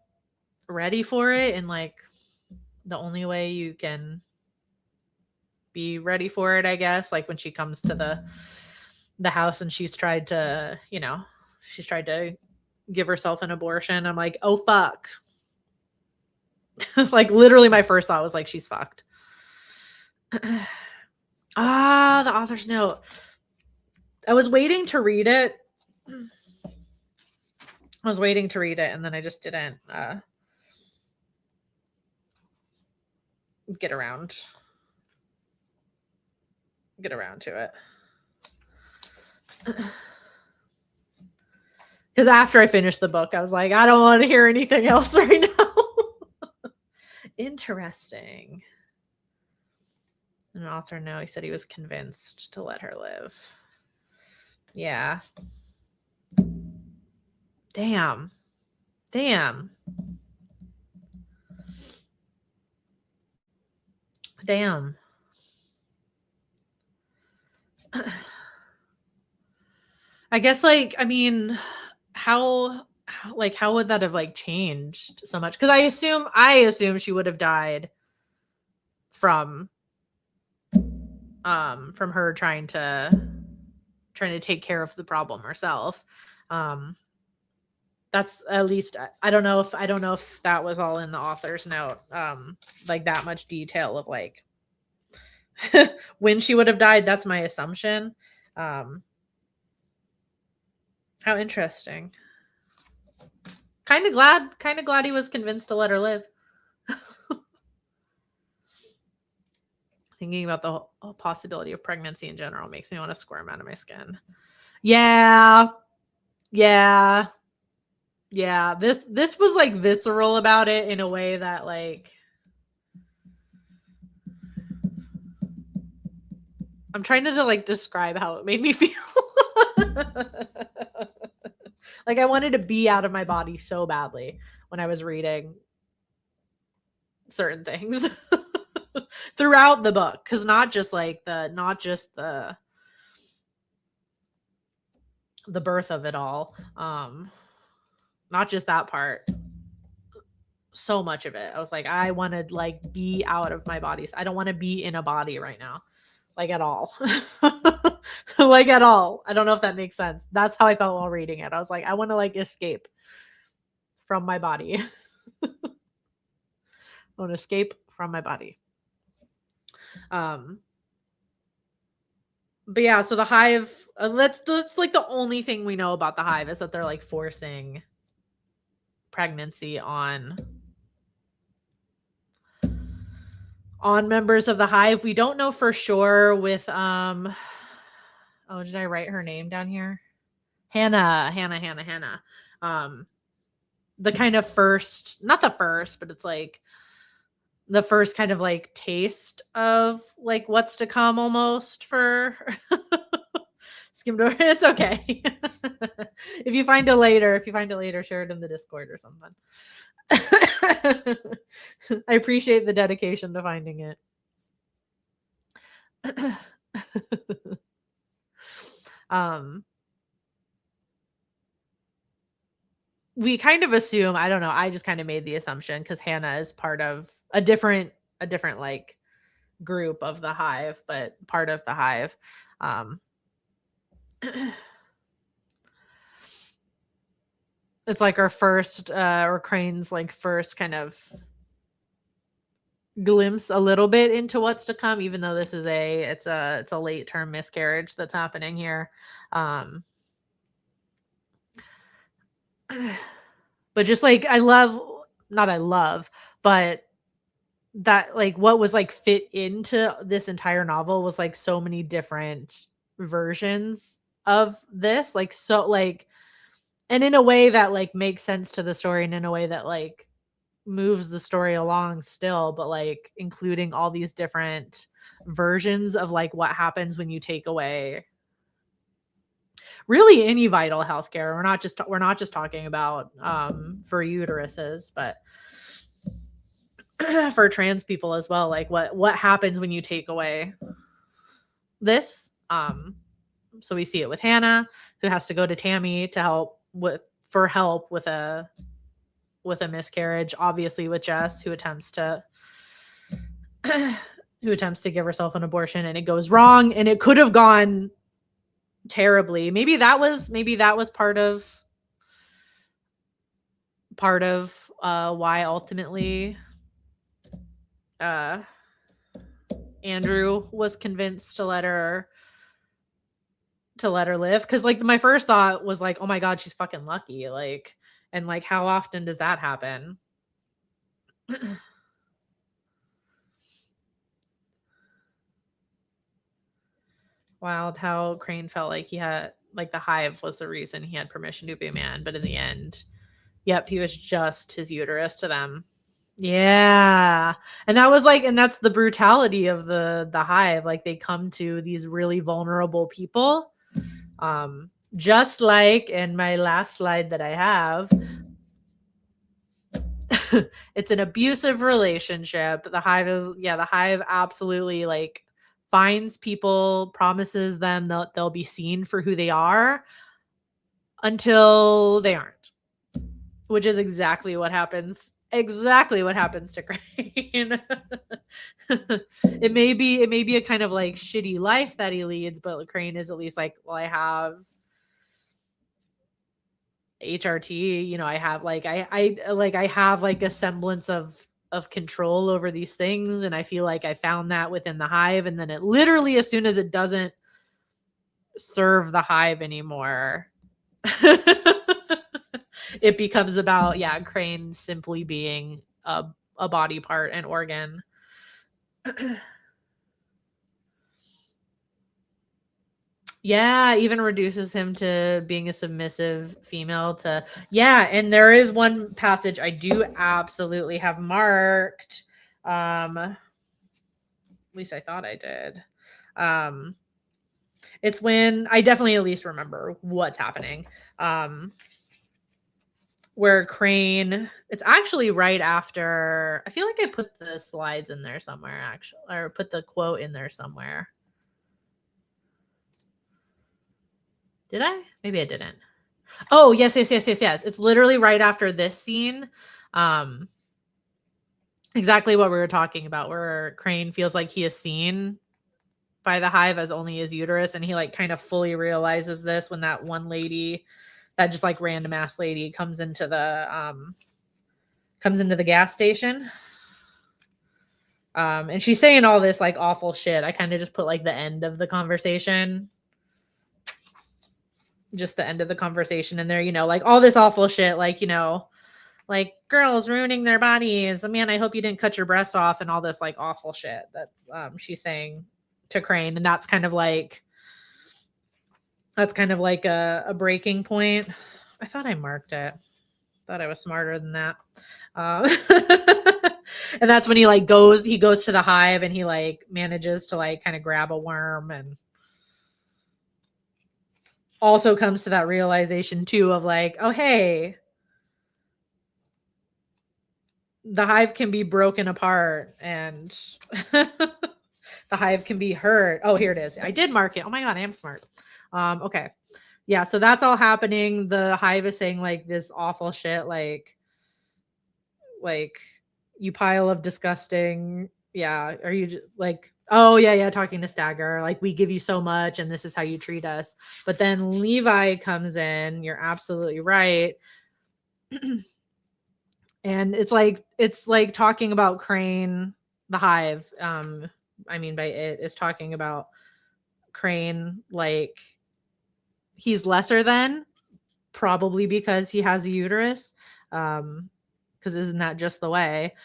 ready for it, and like the only way you can be ready for it, I guess, like when she comes to the house and she's tried to, she's tried to give herself an abortion. I'm like, oh fuck. Like literally my first thought was like, she's fucked. The author's note. I was waiting to read it. And then I just didn't get around to it. Because after I finished the book, I was like, I don't want to hear anything else right now. Interesting. An author note, he said he was convinced to let her live. Yeah. Damn. I guess, like, I mean, how would that have like changed so much? Because I assume she would have died from her trying to take care of the problem herself. That's at least, I don't know if that was all in the author's note, like that much detail of like when she would have died. That's my assumption. How interesting. Kind of glad he was convinced to let her live. Thinking about the whole possibility of pregnancy in general makes me want to squirm out of my skin. Yeah. This was like visceral about it in a way that like I'm trying to like describe how it made me feel. Like I wanted to be out of my body so badly when I was reading certain things throughout the book, because not just the birth of it all, not just that part, so much of it. I was like, I want to like be out of my body. I don't want to be in a body right now, like at all. Like at all. I don't know if that makes sense. That's how I felt while reading it. I was like, I want to like escape from my body. I want to escape from my body. But yeah, so the hive, that's like the only thing we know about the hive is that they're like forcing pregnancy on members of the hive. We don't know for sure with did I write her name down here? Hannah. The kind of first, not the first, but it's like the first kind of like taste of like what's to come almost for skimmed over. It's okay. If you find it later, share it in the Discord or something. I appreciate the dedication to finding it. We kind of assume, I don't know, I just kind of made the assumption because Hannah is part of a different like group of the hive, but part of the hive. It's like our first or Crane's like first kind of glimpse a little bit into what's to come, even though this is it's a late term miscarriage that's happening here. But just like but that like what was like fit into this entire novel was like so many different versions of this, like so like, and in a way that like makes sense to the story and in a way that like moves the story along still, but like including all these different versions of like what happens when you take away really any vital healthcare. We're not just talking about for uteruses, but for trans people as well. Like what happens when you take away this? So we see it with Hannah, who has to go to Tammy to help with a miscarriage. Obviously with Jess, who attempts to give herself an abortion, and it goes wrong, and it could have gone terribly. Maybe that was part of why ultimately Andrew was convinced to let her live. Because like my first thought was like, oh my god, she's fucking lucky. Like, and like how often does that happen? Wild how Crane felt like he had, like, the hive was the reason he had permission to be a man, but in the end, yep, he was just his uterus to them. Yeah. And that was like, and that's the brutality of the hive. Like, they come to these really vulnerable people. Just like in my last slide that I have, it's an abusive relationship. The hive absolutely like finds people, promises them they'll be seen for who they are until they aren't, which is exactly what happens to Crane. it may be a kind of like shitty life that he leads, but Crane is at least like, well, I have HRT, you know, I have like I have like a semblance of control over these things, and I feel like I found that within the hive, and then it literally, as soon as it doesn't serve the hive anymore, it becomes about Crane simply being a body part, an organ. Yeah, even reduces him to being a submissive female to, and there is one passage I do absolutely have marked. At least I thought I did. It's when I definitely at least remember what's happening. Where Crane, it's actually right after, I feel like I put the slides in there somewhere, actually, or put the quote in there somewhere. Did I? Maybe I didn't. Oh, yes. It's literally right after this scene. Exactly what we were talking about, where Crane feels like he is seen by the hive as only his uterus, and he like kind of fully realizes this when that one lady, that just like random ass lady, comes into the gas station. And she's saying all this like awful shit. I kind of just put like the end of the conversation. Just the end of the conversation in there, you know, like all this awful shit, like, you know, like girls ruining their bodies. Man, I hope you didn't cut your breasts off, and all this like awful shit that's she's saying to Crane. And that's kind of like a breaking point. I thought I marked it. Thought I was smarter than that. And that's when he goes to the hive, and he like manages to like kind of grab a worm, and also comes to that realization too of like, oh, hey, the hive can be broken apart, and the hive can be hurt. Oh, here it is. I did mark it. Oh my God, I am smart. Okay. Yeah. So that's all happening. The hive is saying like this awful shit, like you pile of disgusting. Yeah. Are you like, oh yeah. Talking to Stagger, like, we give you so much and this is how you treat us. But then Levi comes in. You're absolutely right. And it's like talking about Crane, the hive. I mean, by it is talking about Crane, like he's lesser than, probably because he has a uterus. Because isn't that just the way?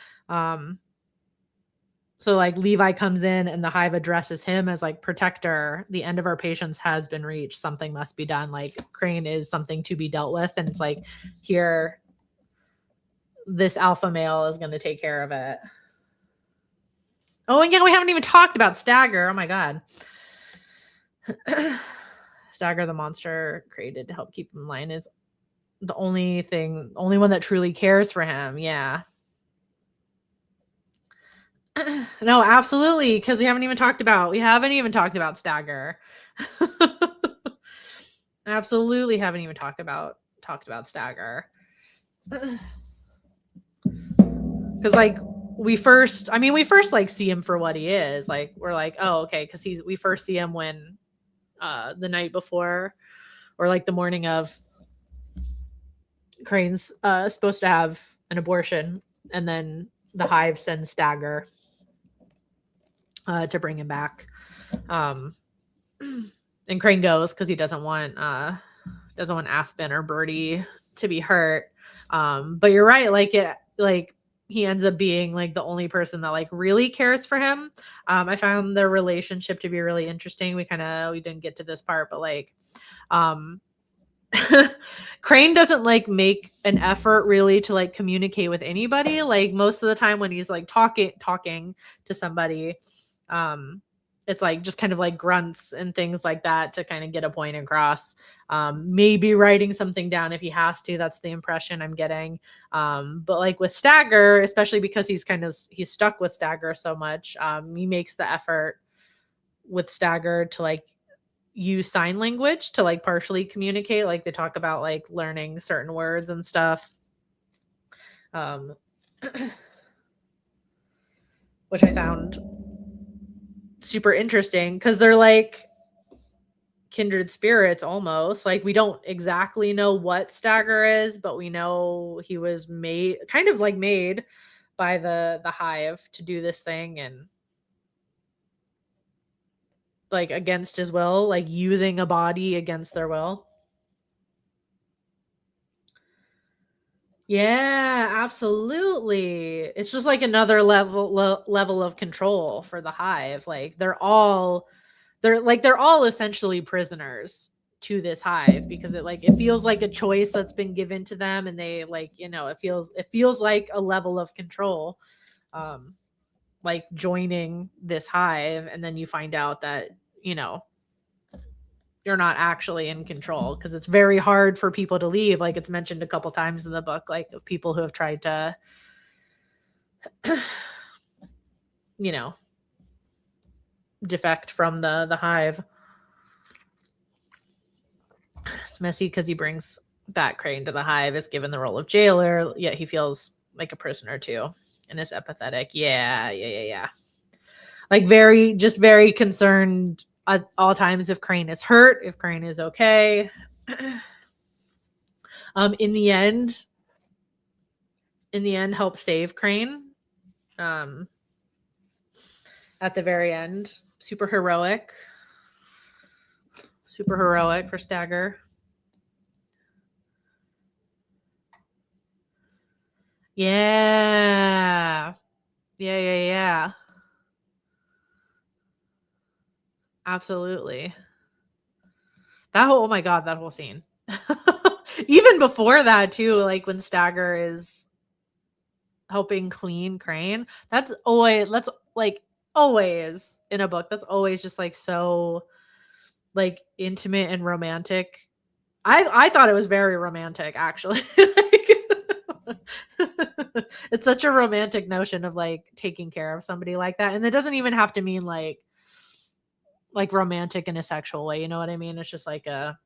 So like Levi comes in and the hive addresses him as like, protector, the end of our patience has been reached. Something must be done. Like Crane is something to be dealt with. And it's like, here, this alpha male is going to take care of it. Oh, and yeah, we haven't even talked about Stagger. Oh my god. Stagger, the monster created to help keep him in line, is the only one that truly cares for him. Yeah. No, absolutely, because we haven't even talked about Stagger. Absolutely haven't even talked about Stagger. Because like we first like see him for what he is. Like we're like, oh, okay, because we first see him when the night before, or like the morning of, Crane's supposed to have an abortion, and then the Hive sends Stagger to bring him back. And Crane goes because he doesn't want Aspen or Birdie to be hurt. But you're right, like he ends up being like the only person that like really cares for him. I found their relationship to be really interesting. We didn't get to this part, but like Crane doesn't like make an effort really to like communicate with anybody. Like most of the time when he's like talking to somebody, it's like just kind of like grunts and things like that to kind of get a point across. Maybe writing something down if he has to. That's the impression I'm getting. But like with Stagger, especially because he's stuck with Stagger so much, he makes the effort with Stagger to like use sign language to like partially communicate. Like they talk about like learning certain words and stuff. Which I found super interesting because they're like kindred spirits almost. Like we don't exactly know what Stagger is, but we know he was made by the Hive to do this thing, and like against his will, like using a body against their will. Yeah, absolutely. It's just like another level of control for the Hive. Like they're all essentially prisoners to this Hive because it feels like a choice that's been given to them, and they like, it feels like a level of control, like joining this Hive, and then you find out that you're not actually in control, because it's very hard for people to leave. Like it's mentioned a couple times in the book, like of people who have tried to defect from the Hive. It's messy because he brings back Crane to the Hive, is given the role of jailer, yet he feels like a prisoner too, and is empathetic. Yeah. Like very concerned at all times if Crane is hurt, if Crane is okay. In the end, help save Crane. At the very end, super heroic for Stagger. Yeah. Absolutely. Oh my god, that whole scene. Even before that too, like when Stagger is helping clean Crane, that's always in a book, that's always just like so like intimate and romantic. I thought it was very romantic, actually. It's such a romantic notion of like taking care of somebody like that, and it doesn't even have to mean like romantic in a sexual way, you know what I mean? It's just like a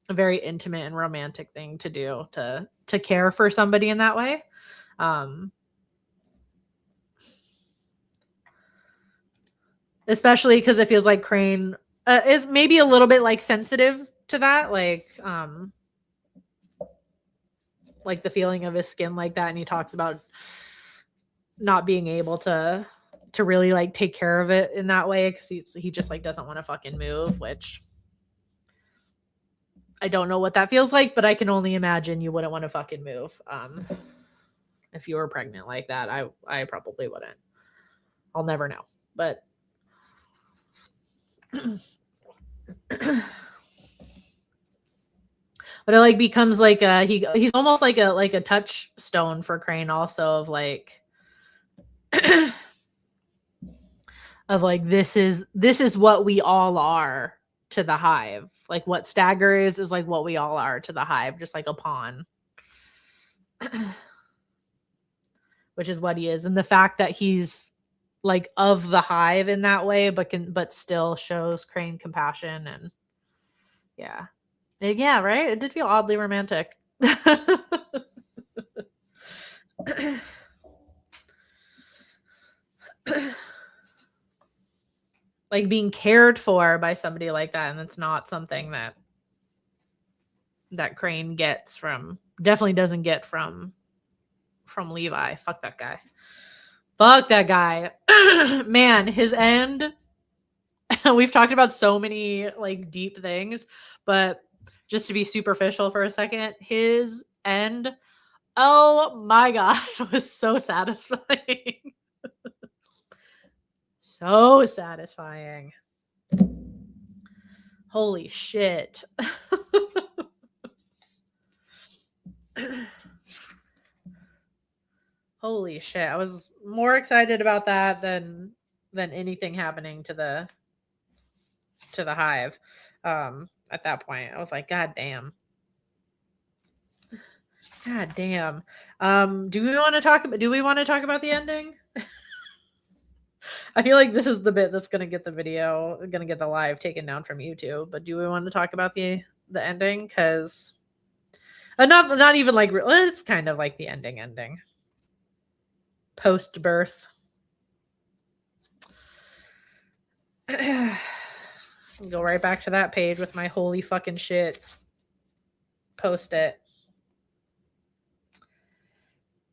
very intimate and romantic thing to do, to care for somebody in that way. Especially because it feels like Crane is maybe a little bit like sensitive to that, like the feeling of his skin like that, and he talks about not being able to really like take care of it in that way because he just like doesn't want to fucking move, which I don't know what that feels like, but I can only imagine you wouldn't want to fucking move. If you were pregnant like that, I probably wouldn't. I'll never know, but but it like becomes like he's almost like a touchstone for Crane also, of like of like this is what we all are to the hive. Like what Stagger is like what we all are to the hive, just like a pawn. Which is what he is. And the fact that he's like of the hive in that way, but still shows Crane compassion. And yeah. Yeah, right? It did feel oddly romantic. Like being cared for by somebody like that, and it's not something that Crane gets from, definitely doesn't get from Levi. Fuck that guy. Fuck that guy. Man, his end. We've talked about so many like deep things, but just to be superficial for a second, his end, oh my god, was so satisfying. So satisfying. Holy shit. Holy shit. I was more excited about that than anything happening to the hive. At that point, I was like, God damn. God damn. Do we want to talk about the ending? I feel like this is the bit that's gonna get the live taken down from YouTube. But do we want to talk about the ending? Because not even like, it's kind of like the ending. Post birth. Go right back to that page with my holy fucking shit. Post it.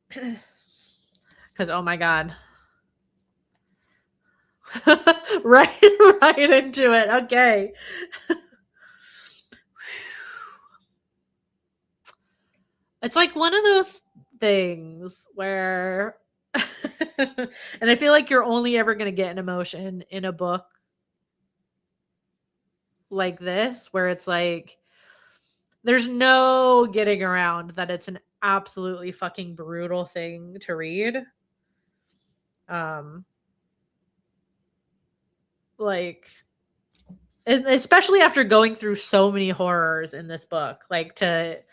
Because oh my god. right into it. Okay. It's like one of those things where and I feel like you're only ever going to get an emotion in a book like this, where it's like there's no getting around that it's an absolutely fucking brutal thing to read. Like, especially after going through so many horrors in this book, I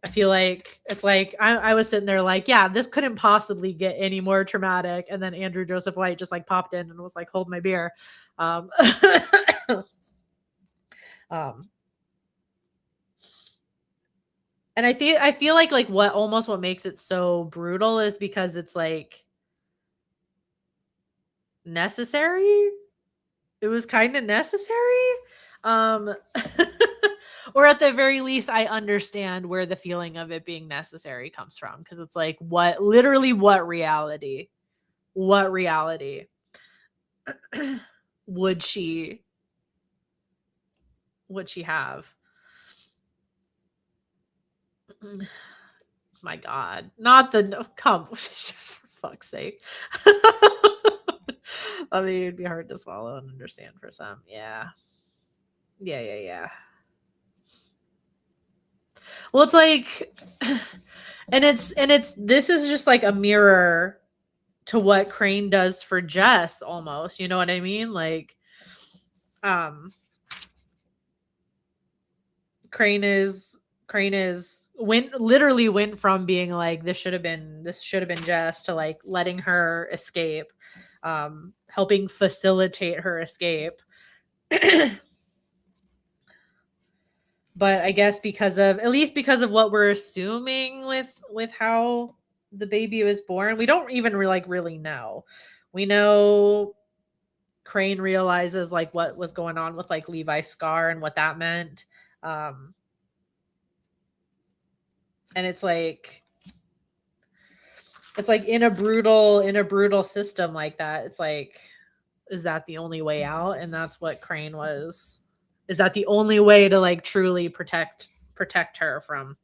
feel like it's like I was sitting there like, yeah, this couldn't possibly get any more traumatic. And then Andrew Joseph White just like popped in and was like, hold my beer. And I feel like what makes it so brutal is because it's like necessary. It was kind of necessary. Or at the very least, I understand where the feeling of it being necessary comes from. Because it's like, what reality would she have? My god, not the come for fuck's sake. I mean, it'd be hard to swallow and understand for some. Yeah. Well, it's like, and it's this is just like a mirror to what Crane does for Jess almost. You know what I mean? Like, Crane went from being like this should have been Jess to like letting her escape, helping facilitate her escape. But I guess because of what we're assuming with how the baby was born, we don't even really know. We know Crane realizes like what was going on with like Levi's scar and what that meant. And it's like in a brutal system like that, it's like, is that the only way out? And that's what Crane was. Is that the only way to like truly protect her from,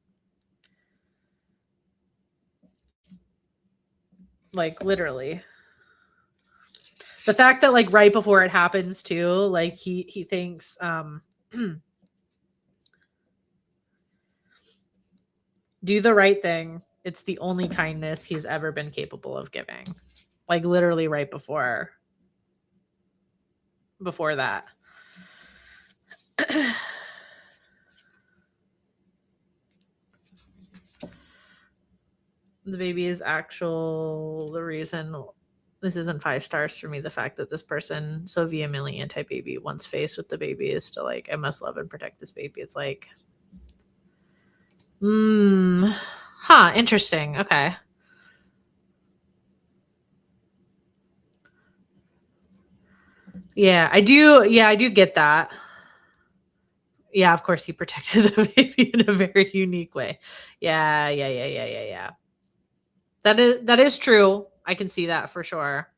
like, literally the fact that like right before it happens too, like he thinks do the right thing. It's the only kindness he's ever been capable of giving. Like literally right before before that. The baby is the reason this isn't 5 stars for me. The fact that this person so vehemently anti-baby, once faced with the baby, is still like, I must love and protect this baby. It's like, interesting. Okay. Yeah, I do get that. Yeah, of course he protected the baby in a very unique way. Yeah. That is true. I can see that for sure.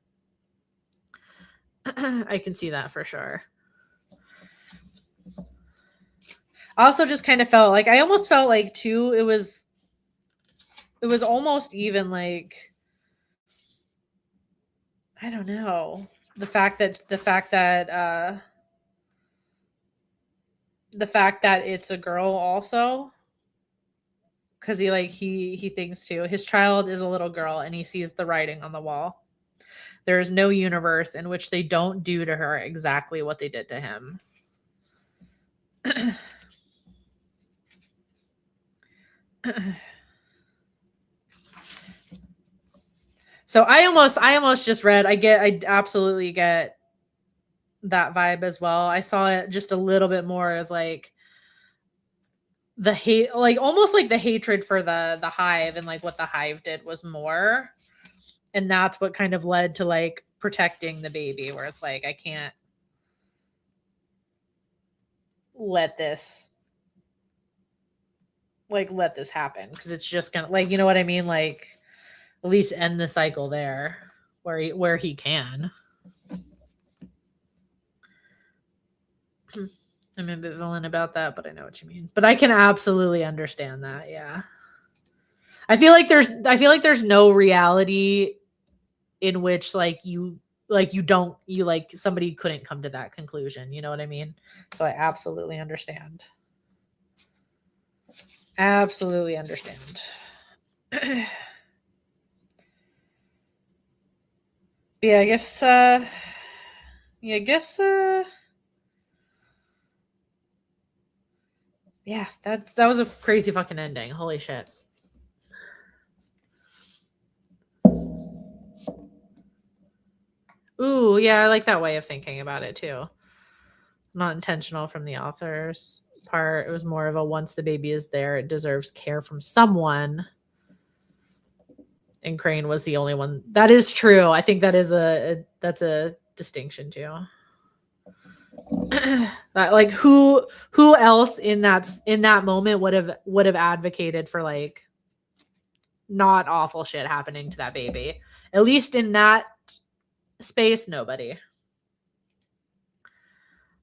I can see that for sure. I also just kind of felt like, I almost felt like too, it was almost even like, I don't know, the fact that it's a girl also, because he thinks too, his child is a little girl and he sees the writing on the wall. There is no universe in which they don't do to her exactly what they did to him. So I almost just read, I absolutely get that vibe as well. I saw it just a little bit more as like the hate, like almost like the hatred for the hive, and like what the hive did was more, and that's what kind of led to like protecting the baby, where it's like, I can't let this happen, because it's just gonna, like, you know what I mean, like at least end the cycle there where he can. I'm ambivalent about that, but I know what you mean. But I can absolutely understand that. Yeah. I feel like there's no reality in which like somebody couldn't come to that conclusion. You know what I mean? So I absolutely understand. Absolutely understand. Yeah, I guess yeah, that was a crazy fucking ending. Holy shit. Ooh, yeah, I like that way of thinking about it too. Not intentional from the author's part. It was more of a, once the baby is there, it deserves care from someone. And Crane was the only one. That is true. I think that is that's a distinction too. Like who else in that moment would have advocated for like not awful shit happening to that baby? At least in that space, nobody. I'm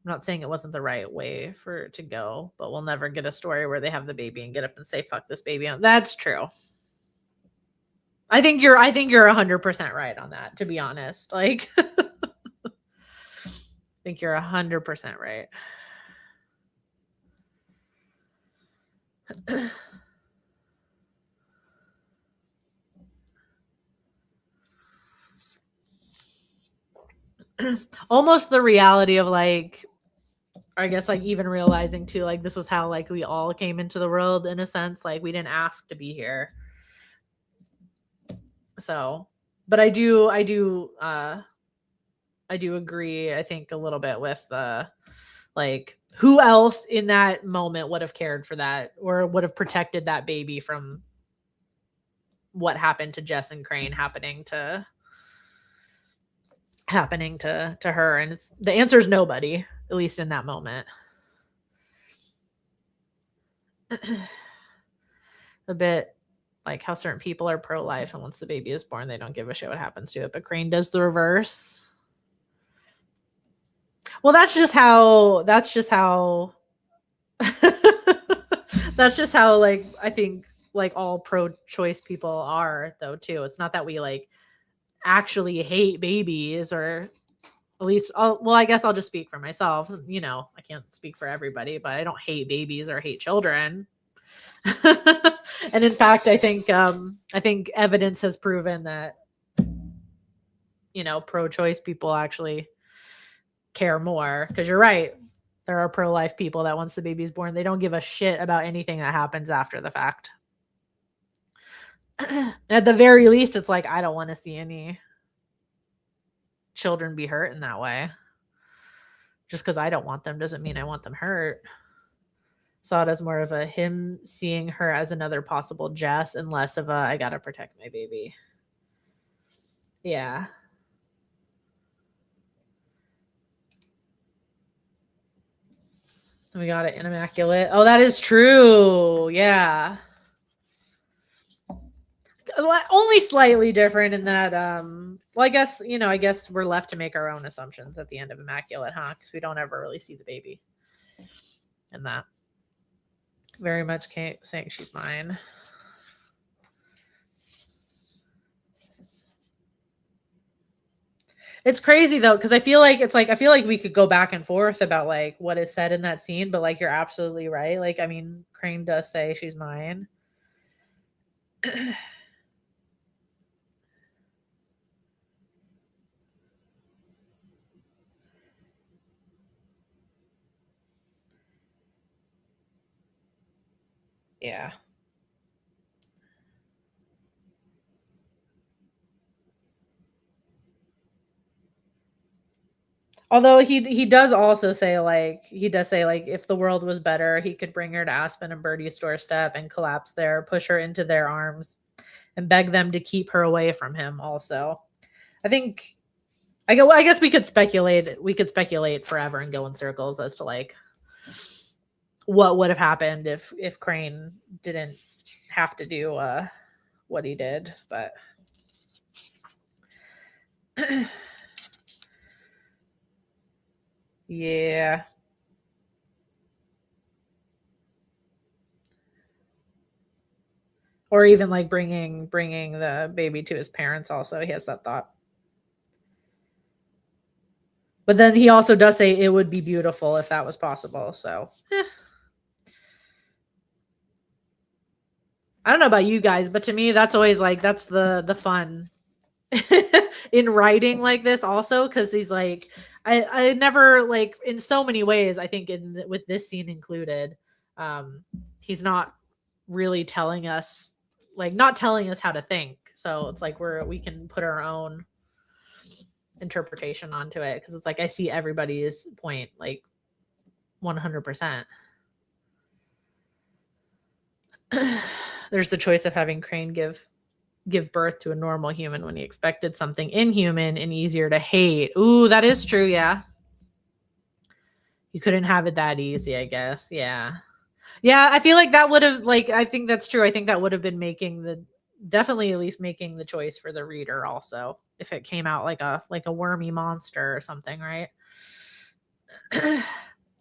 not saying it wasn't the right way for it to go, but we'll never get a story where they have the baby and get up and say fuck this baby. That's true. I think you're 100% right on that, to be honest. Like I think you're 100% right. Almost the reality of like, I guess like even realizing too, like this is how like we all came into the world in a sense. Like we didn't ask to be here. So, but I do agree, I think, a little bit with the like who else in that moment would have cared for that or would have protected that baby from what happened to Jess and Crane happening to her. And it's, the answer is nobody, at least in that moment. A bit like how certain people are pro-life and once the baby is born they don't give a shit what happens to it, but Crane does the reverse. Well, that's just how that's just how like I think like all pro-choice people are though too. It's not that we like actually hate babies, or at least well, I guess I'll just speak for myself. You know, I can't speak for everybody, but I don't hate babies or hate children. And in fact, I think evidence has proven that, you know, pro-choice people actually care more, because you're right. There are pro-life people that once the baby's born, they don't give a shit about anything that happens after the fact. At the very least, it's like, I don't want to see any children be hurt in that way. Just because I don't want them doesn't mean I want them hurt. Saw it as more of a him seeing her as another possible Jess and less of a I gotta protect my baby. Yeah. We got it in Immaculate. Oh, that is true. Yeah. Only slightly different in that well, I guess we're left to make our own assumptions at the end of Immaculate, huh? Because we don't ever really see the baby in that. Very much saying she's mine. It's crazy though, because I feel like we could go back and forth about like what is said in that scene, but like you're absolutely right. Like, I mean, Crane does say she's mine. Yeah. Although he does also say like if the world was better, he could bring her to Aspen and Birdie's doorstep and collapse there, push her into their arms, and beg them to keep her away from him. Also, I think I guess we could speculate. We could speculate forever and go in circles as to like what would have happened if Crane didn't have to do what he did, but yeah. Or even like bringing the baby to his parents. Also, he has that thought. But then he also does say it would be beautiful if that was possible. So I don't know about you guys, but to me, that's always like that's the fun in writing like this. Also, because he's like, I never like in so many ways. I think with this scene included, he's not really telling us not telling us how to think. So it's like we can put our own interpretation onto it, because it's like I see everybody's point like 100%. There's the choice of having Crane give birth to a normal human when he expected something inhuman and easier to hate. Ooh, that is true. Yeah, you couldn't have it that easy, I guess. Yeah, I feel like that would have I think that's true. I think that would have been definitely at least making the choice for the reader also, if it came out like a wormy monster or something, right?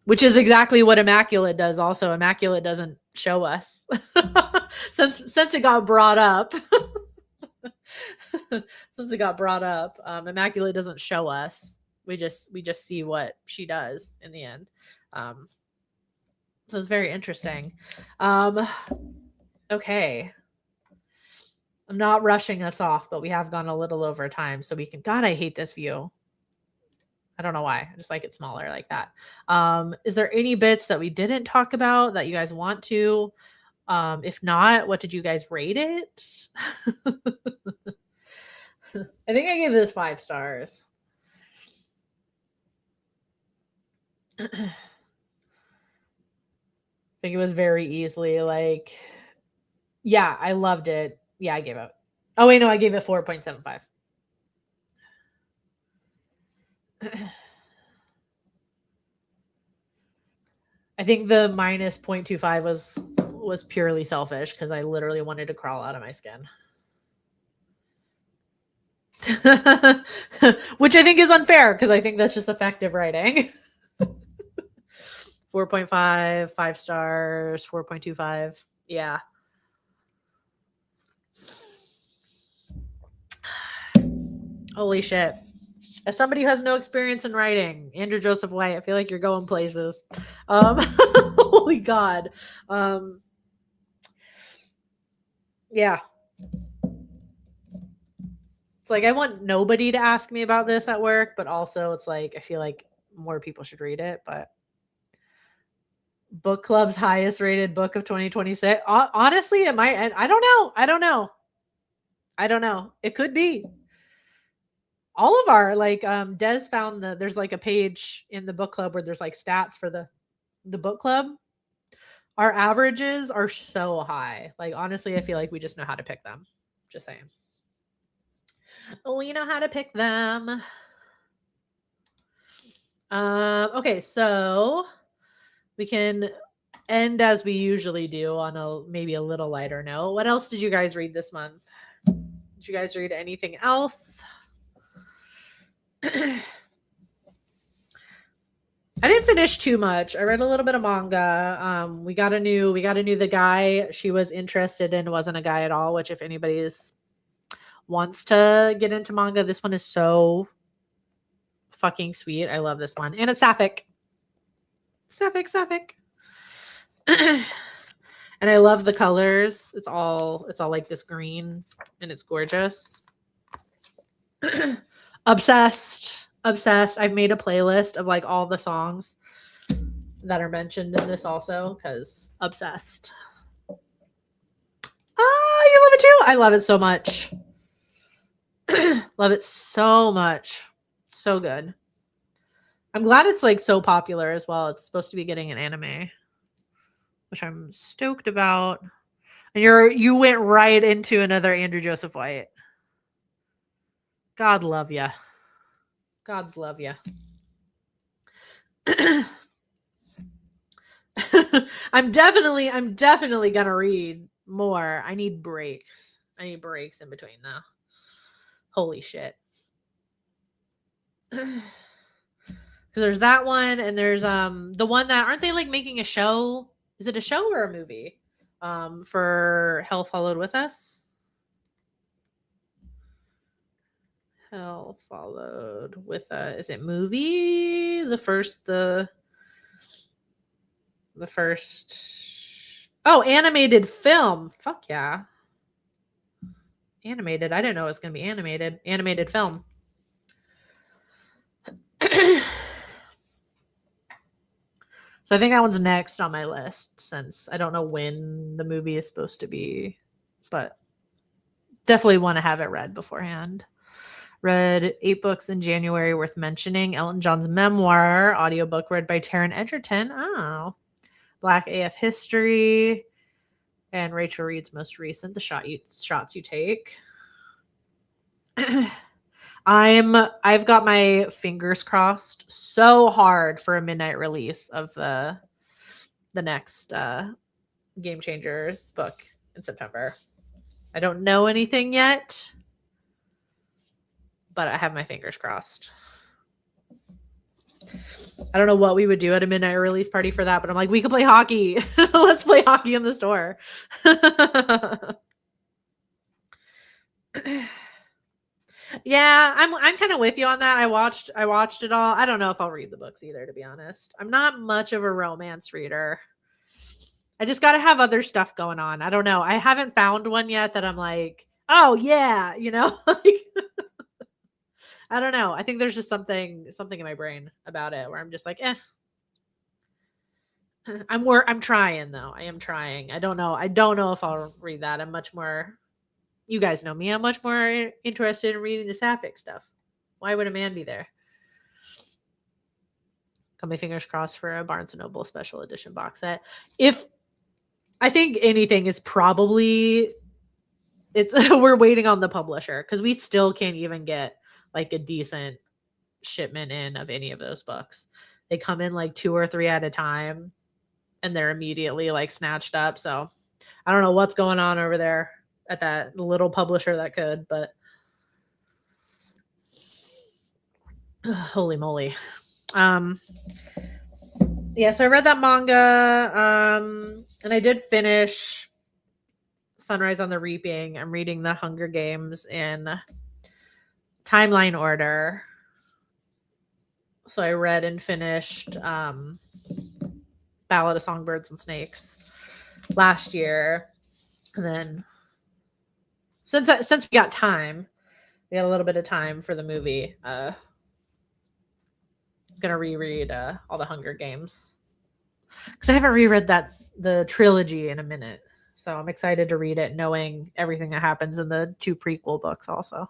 Which is exactly what Immaculate does. Also, Immaculate doesn't show us since it got brought up. Immaculate doesn't show us. We just see what she does in the end. So it's very interesting. Okay. I'm not rushing us off, but we have gone a little over time, so we can. God, I hate this view. I don't know why. I just like it smaller like that. Is there any bits that we didn't talk about that you guys want to? If not, what did you guys rate it? I think I gave this 5 stars. I think it was very easily like, yeah, I loved it. Yeah, I gave it. Oh wait, no, I gave it 4.75. I think the minus 0.25 was purely selfish because I literally wanted to crawl out of my skin. Which I think is unfair because I think that's just effective writing. 4.5, 5 stars, 4.25. Yeah. Holy shit. As somebody who has no experience in writing, Andrew Joseph White, I feel like you're going places. Holy God. Yeah. It's like I want nobody to ask me about this at work, but also it's like I feel like more people should read it, but book club's highest rated book of 2026. Honestly, it might. I don't know. I don't know. It could be. All of our Des found there's like a page in the book club where there's like stats for the book club. Our averages are so high. Like honestly, I feel like we just know how to pick them. Just saying. We know how to pick them. Okay, so we can end as we usually do on maybe a little lighter note. What else did you guys read this month? Did you guys read anything else? I didn't finish too much. I read a little bit of manga. We got a new the guy she was interested in wasn't a guy at all, which if anybody wants to get into manga, this one is so fucking sweet. I love this one. And it's sapphic. Sapphic. And I love the colors. It's all like this green and it's gorgeous. Obsessed. I've made a playlist of like all the songs that are mentioned in this also because obsessed. Oh, you love it too? I love it so much. Love it so much. So good. I'm glad it's like so popular as well. It's supposed to be getting an anime, which I'm stoked about. And you went right into another Andrew Joseph White. God love ya. God's love ya. I'm definitely gonna read more. I need breaks. In between though. Holy shit. Because there's that one and there's the one that aren't they like making a show? Is it a show or a movie? For Hell Followed With Us. Hell Followed With Us. Is it movie? The first. Oh, animated film. Fuck yeah. Animated. I didn't know it was gonna be animated. Animated film. So I think that one's next on my list since I don't know when the movie is supposed to be, but definitely want to have it read beforehand. Read 8 books in January worth mentioning. Elton John's memoir, audiobook read by Taron Egerton. Oh. Black AF History. And Rachel Reed's most recent, The Shots You Take. I've got my fingers crossed so hard for a midnight release of the next Game Changers book in September. I don't know anything yet, but I have my fingers crossed. I don't know what we would do at a midnight release party for that, but I'm like, we could play hockey. Let's play hockey in the store. Yeah, I'm kind of with you on that. I watched it all. I don't know if I'll read the books either, to be honest. I'm not much of a romance reader. I just got to have other stuff going on. I don't know. I haven't found one yet that I'm like, oh yeah, like I don't know. I think there's just something in my brain about it where I'm just like, I'm trying though. I am trying. I don't know if I'll read that. I'm much more, you guys know me. I'm much more interested in reading the sapphic stuff. Why would a man be there? Got my fingers crossed for a Barnes & Noble special edition box set. If I think anything is probably we're waiting on the publisher because we still can't even get like a decent shipment in of any of those books. They come in like 2 or 3 at a time and they're immediately like snatched up. So I don't know what's going on over there at that little publisher that could, but holy moly. Yeah, so I read that manga and I did finish Sunrise on the Reaping. I'm reading the Hunger Games in timeline order. So I read and finished Ballad of Songbirds and Snakes last year. And then since we got time, we got a little bit of time for the movie. gonna reread all the Hunger Games because I haven't reread the trilogy in a minute. So I'm excited to read it, knowing everything that happens in the 2 prequel books also.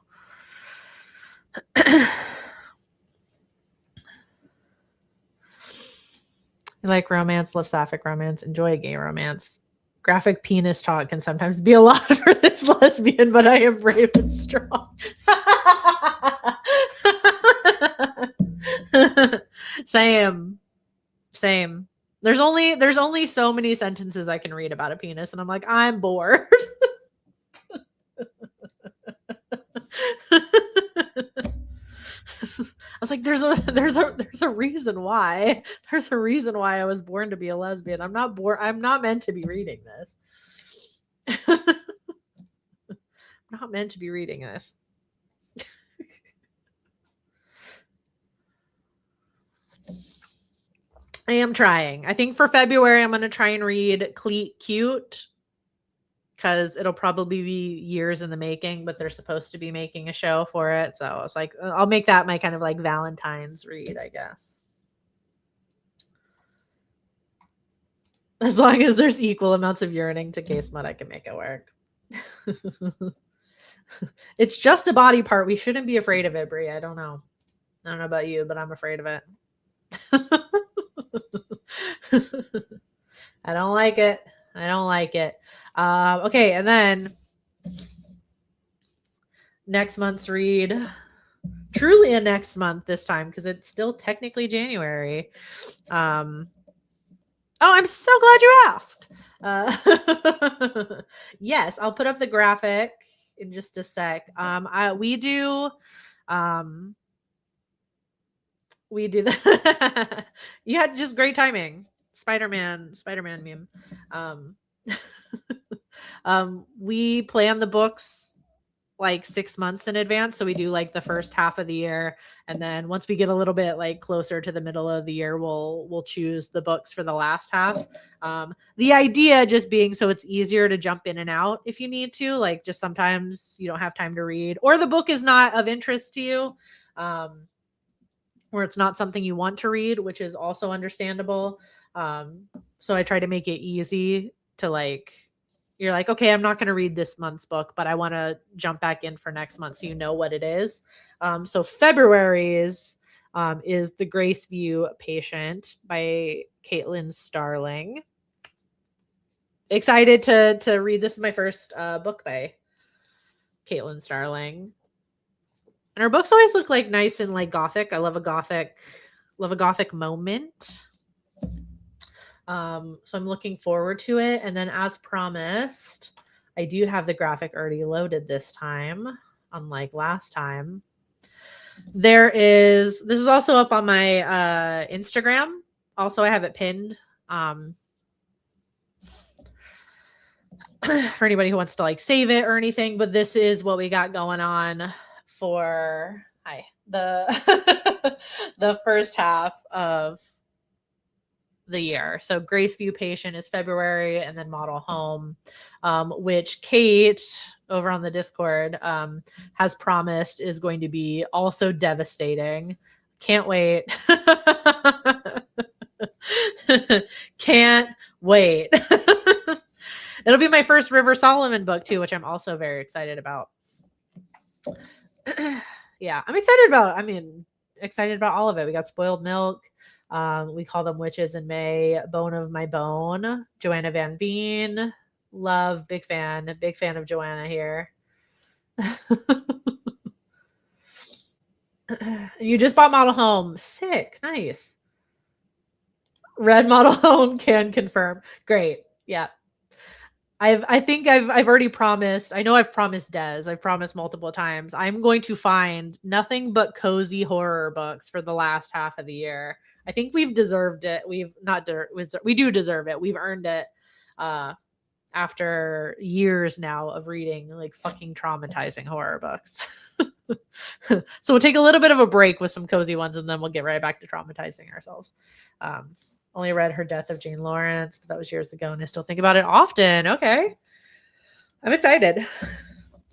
You like romance, love sapphic romance, enjoy gay romance. Graphic penis talk can sometimes be a lot for this lesbian, but I am brave and strong. Same. There's only so many sentences I can read about a penis, and I'm like, I'm bored. I was like, there's a reason why. There's a reason why I was born to be a lesbian. I'm not meant to be reading this. I'm not meant to be reading this. I am trying. I think for February I'm going to try and read Cute, because it'll probably be years in the making, but they're supposed to be making a show for it. So I was like, I'll make that my kind of like Valentine's read, I guess. As long as there's equal amounts of yearning to Casement, I can make it work. It's just a body part. We shouldn't be afraid of it, Brie. I don't know about you, but I'm afraid of it. I don't like it. Okay, and then next month's read, truly a next month this time, because it's still technically January. Oh, I'm so glad you asked. Yes, I'll put up the graphic in just a sec. We do the yeah, just great timing. Spider-Man meme. We plan the books like 6 months in advance. So we do like the first half of the year. And then once we get a little bit like closer to the middle of the year, we'll choose the books for the last half. The idea just being so it's easier to jump in and out if you need to, like just sometimes you don't have time to read or the book is not of interest to you. Or it's not something you want to read, which is also understandable. So I try to make it easy to like, you're like, okay, I'm not going to read this month's book, but I want to jump back in for next month so you know what it is. So February's is The Graceview Patient by Caitlin Starling. Excited to read. This is my first book by Caitlin Starling. And her books always look like nice and like gothic. I love a gothic moment. So I'm looking forward to it. And then as promised, I do have the graphic already loaded this time, unlike last time. This is also up on my Instagram. Also, I have it pinned. For anybody who wants to like save it or anything, but this is what we got going on for the the first half of the year. So Graceview Patient is February, and then Model Home, which Kate over on the Discord has promised is going to be also devastating. Can't wait. Can't wait. It'll be my first River Solomon book too, which I'm also very excited about. Yeah, I'm excited about all of it. We got Spoiled Milk. We Call Them Witches in May, Bone of My Bone, Joanna Van Veen. Love, big fan of Joanna here. You just bought Model Home. Sick. Nice. Read Model Home, can confirm. Great. Yeah. I think I've already promised. I know I've promised Des. I've promised multiple times. I'm going to find nothing but cozy horror books for the last half of the year. I think we've deserved it. We do deserve it. We've earned it after years now of reading like fucking traumatizing horror books. So we'll take a little bit of a break with some cozy ones, and then we'll get right back to traumatizing ourselves. Only read Her Death of Jane Lawrence, but that was years ago, and I still think about it often. Okay. I'm excited.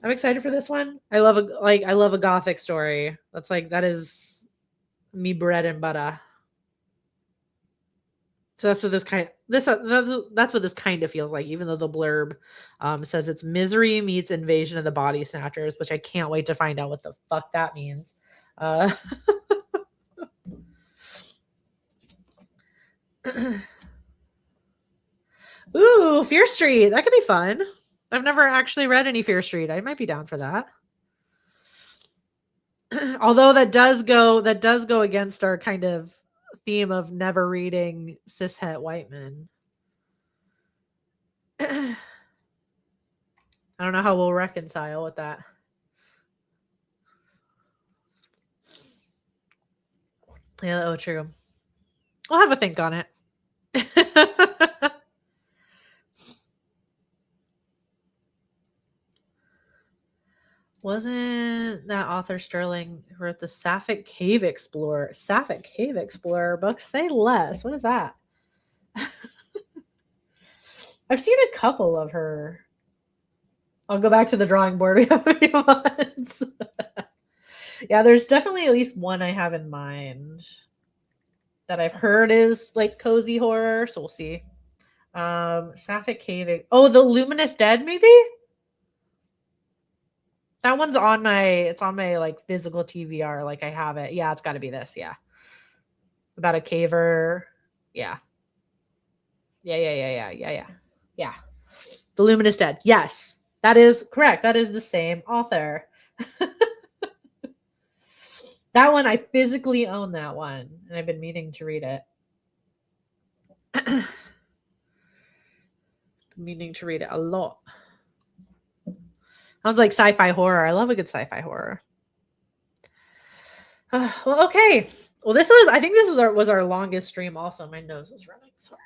I'm excited for this one. I love a gothic story. That is me bread and butter. So that's what that's what this kind of feels like, even though the blurb says it's misery meets invasion of the body snatchers, which I can't wait to find out what the fuck that means. Uh, Ooh, Fear Street. That could be fun. I've never actually read any Fear Street. I might be down for that. Although that does go against our kind of theme of never reading cishet white men. I don't know how we'll reconcile with that. Yeah, oh true. We'll have a think on it. Wasn't that author Sterling who wrote the Sapphic Cave Explorer? Sapphic Cave Explorer book? Say less. What is that? I've seen a couple of her. I'll go back to the drawing board. We have a few months. Yeah, there's definitely at least one I have in mind that I've heard is like cozy horror. So we'll see. Sapphic Cave. Oh, The Luminous Dead, maybe? That one's on my like physical TBR. Like I have it. Yeah, it's got to be this. Yeah. About a caver. Yeah. Yeah. The Luminous Dead. Yes. That is correct. That is the same author. That one, I physically own that one, and I've been meaning to read it. Meaning to read it a lot. Sounds like sci-fi horror. I love a good sci-fi horror. Well, okay. Well, I think this was our longest stream also. My nose is running. Sorry.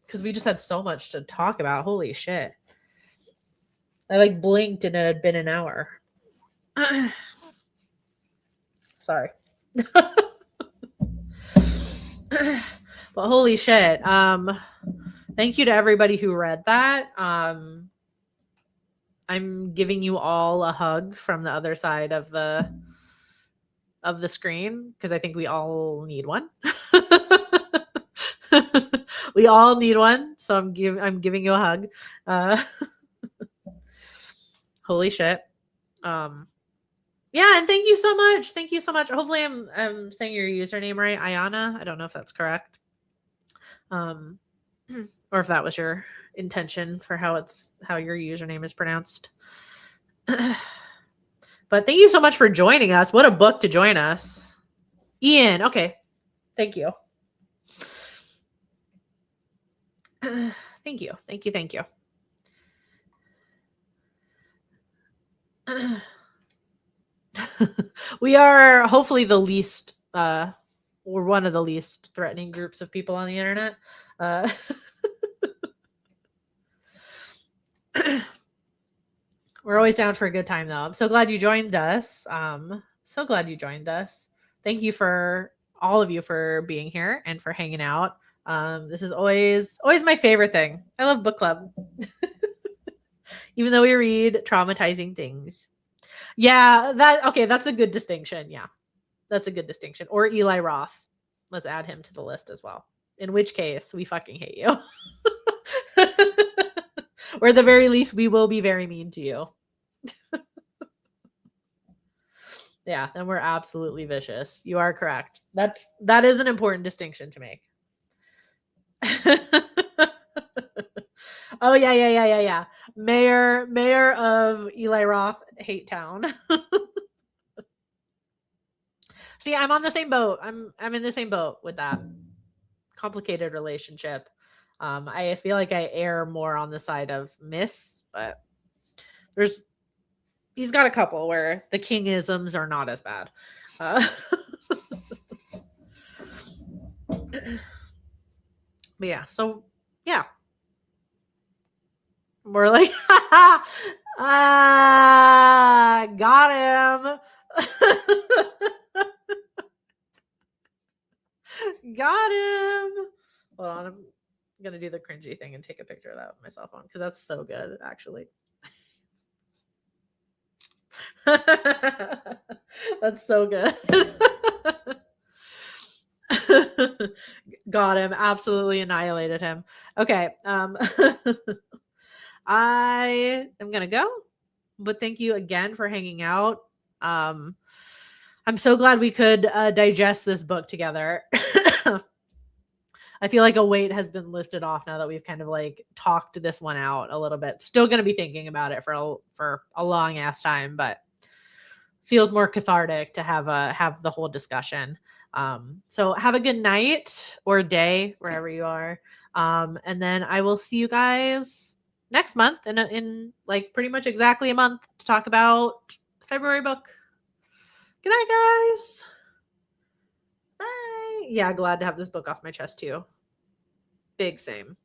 Because we just had so much to talk about. Holy shit. I like blinked and it had been an hour. Sorry. But holy shit. Thank you to everybody who read that. I'm giving you all a hug from the other side of the screen because I think we all need one. We all need one, so I'm giving you a hug. Holy shit. Yeah, and thank you so much. Thank you so much. Hopefully I'm saying your username right, Ayana. I don't know if that's correct. Or if that was your intention for how your username is pronounced. But thank you so much for joining us. What a book to join us. Ian, okay. Thank you. Thank you. We are hopefully the least or one of the least threatening groups of people on the internet. We're always down for a good time though. I'm so glad you joined us. Thank you for all of you for being here and for hanging out. This is always my favorite thing. I love book club. Even though we read traumatizing things. Yeah, that's a good distinction. Yeah. That's a good distinction. Or Eli Roth. Let's add him to the list as well. In which case, we fucking hate you. Or at the very least, we will be very mean to you. Yeah, then we're absolutely vicious. You are correct. That is an important distinction to make. Oh yeah. Mayor of Eli Roth, Hate Town. See, I'm on the same boat. I'm in the same boat with that complicated relationship. I feel like I err more on the side of miss, but he's got a couple where the kingisms are not as bad. But yeah, so yeah. We're like, got him. Got him. Hold on, I'm gonna do the cringy thing and take a picture of that with my cell phone because that's so good, actually. That's so good. Got him. Absolutely annihilated him. Okay. I am gonna go, but thank you again for hanging out. I'm so glad we could digest this book together. I feel like a weight has been lifted off now that we've kind of like talked this one out a little bit. Still going to be thinking about it for a long ass time, but feels more cathartic to have the whole discussion. So have a good night or day wherever you are, and then I will see you guys next month in like pretty much exactly a month to talk about February book. Good night, guys. Bye. Yeah, glad to have this book off my chest too. Big same.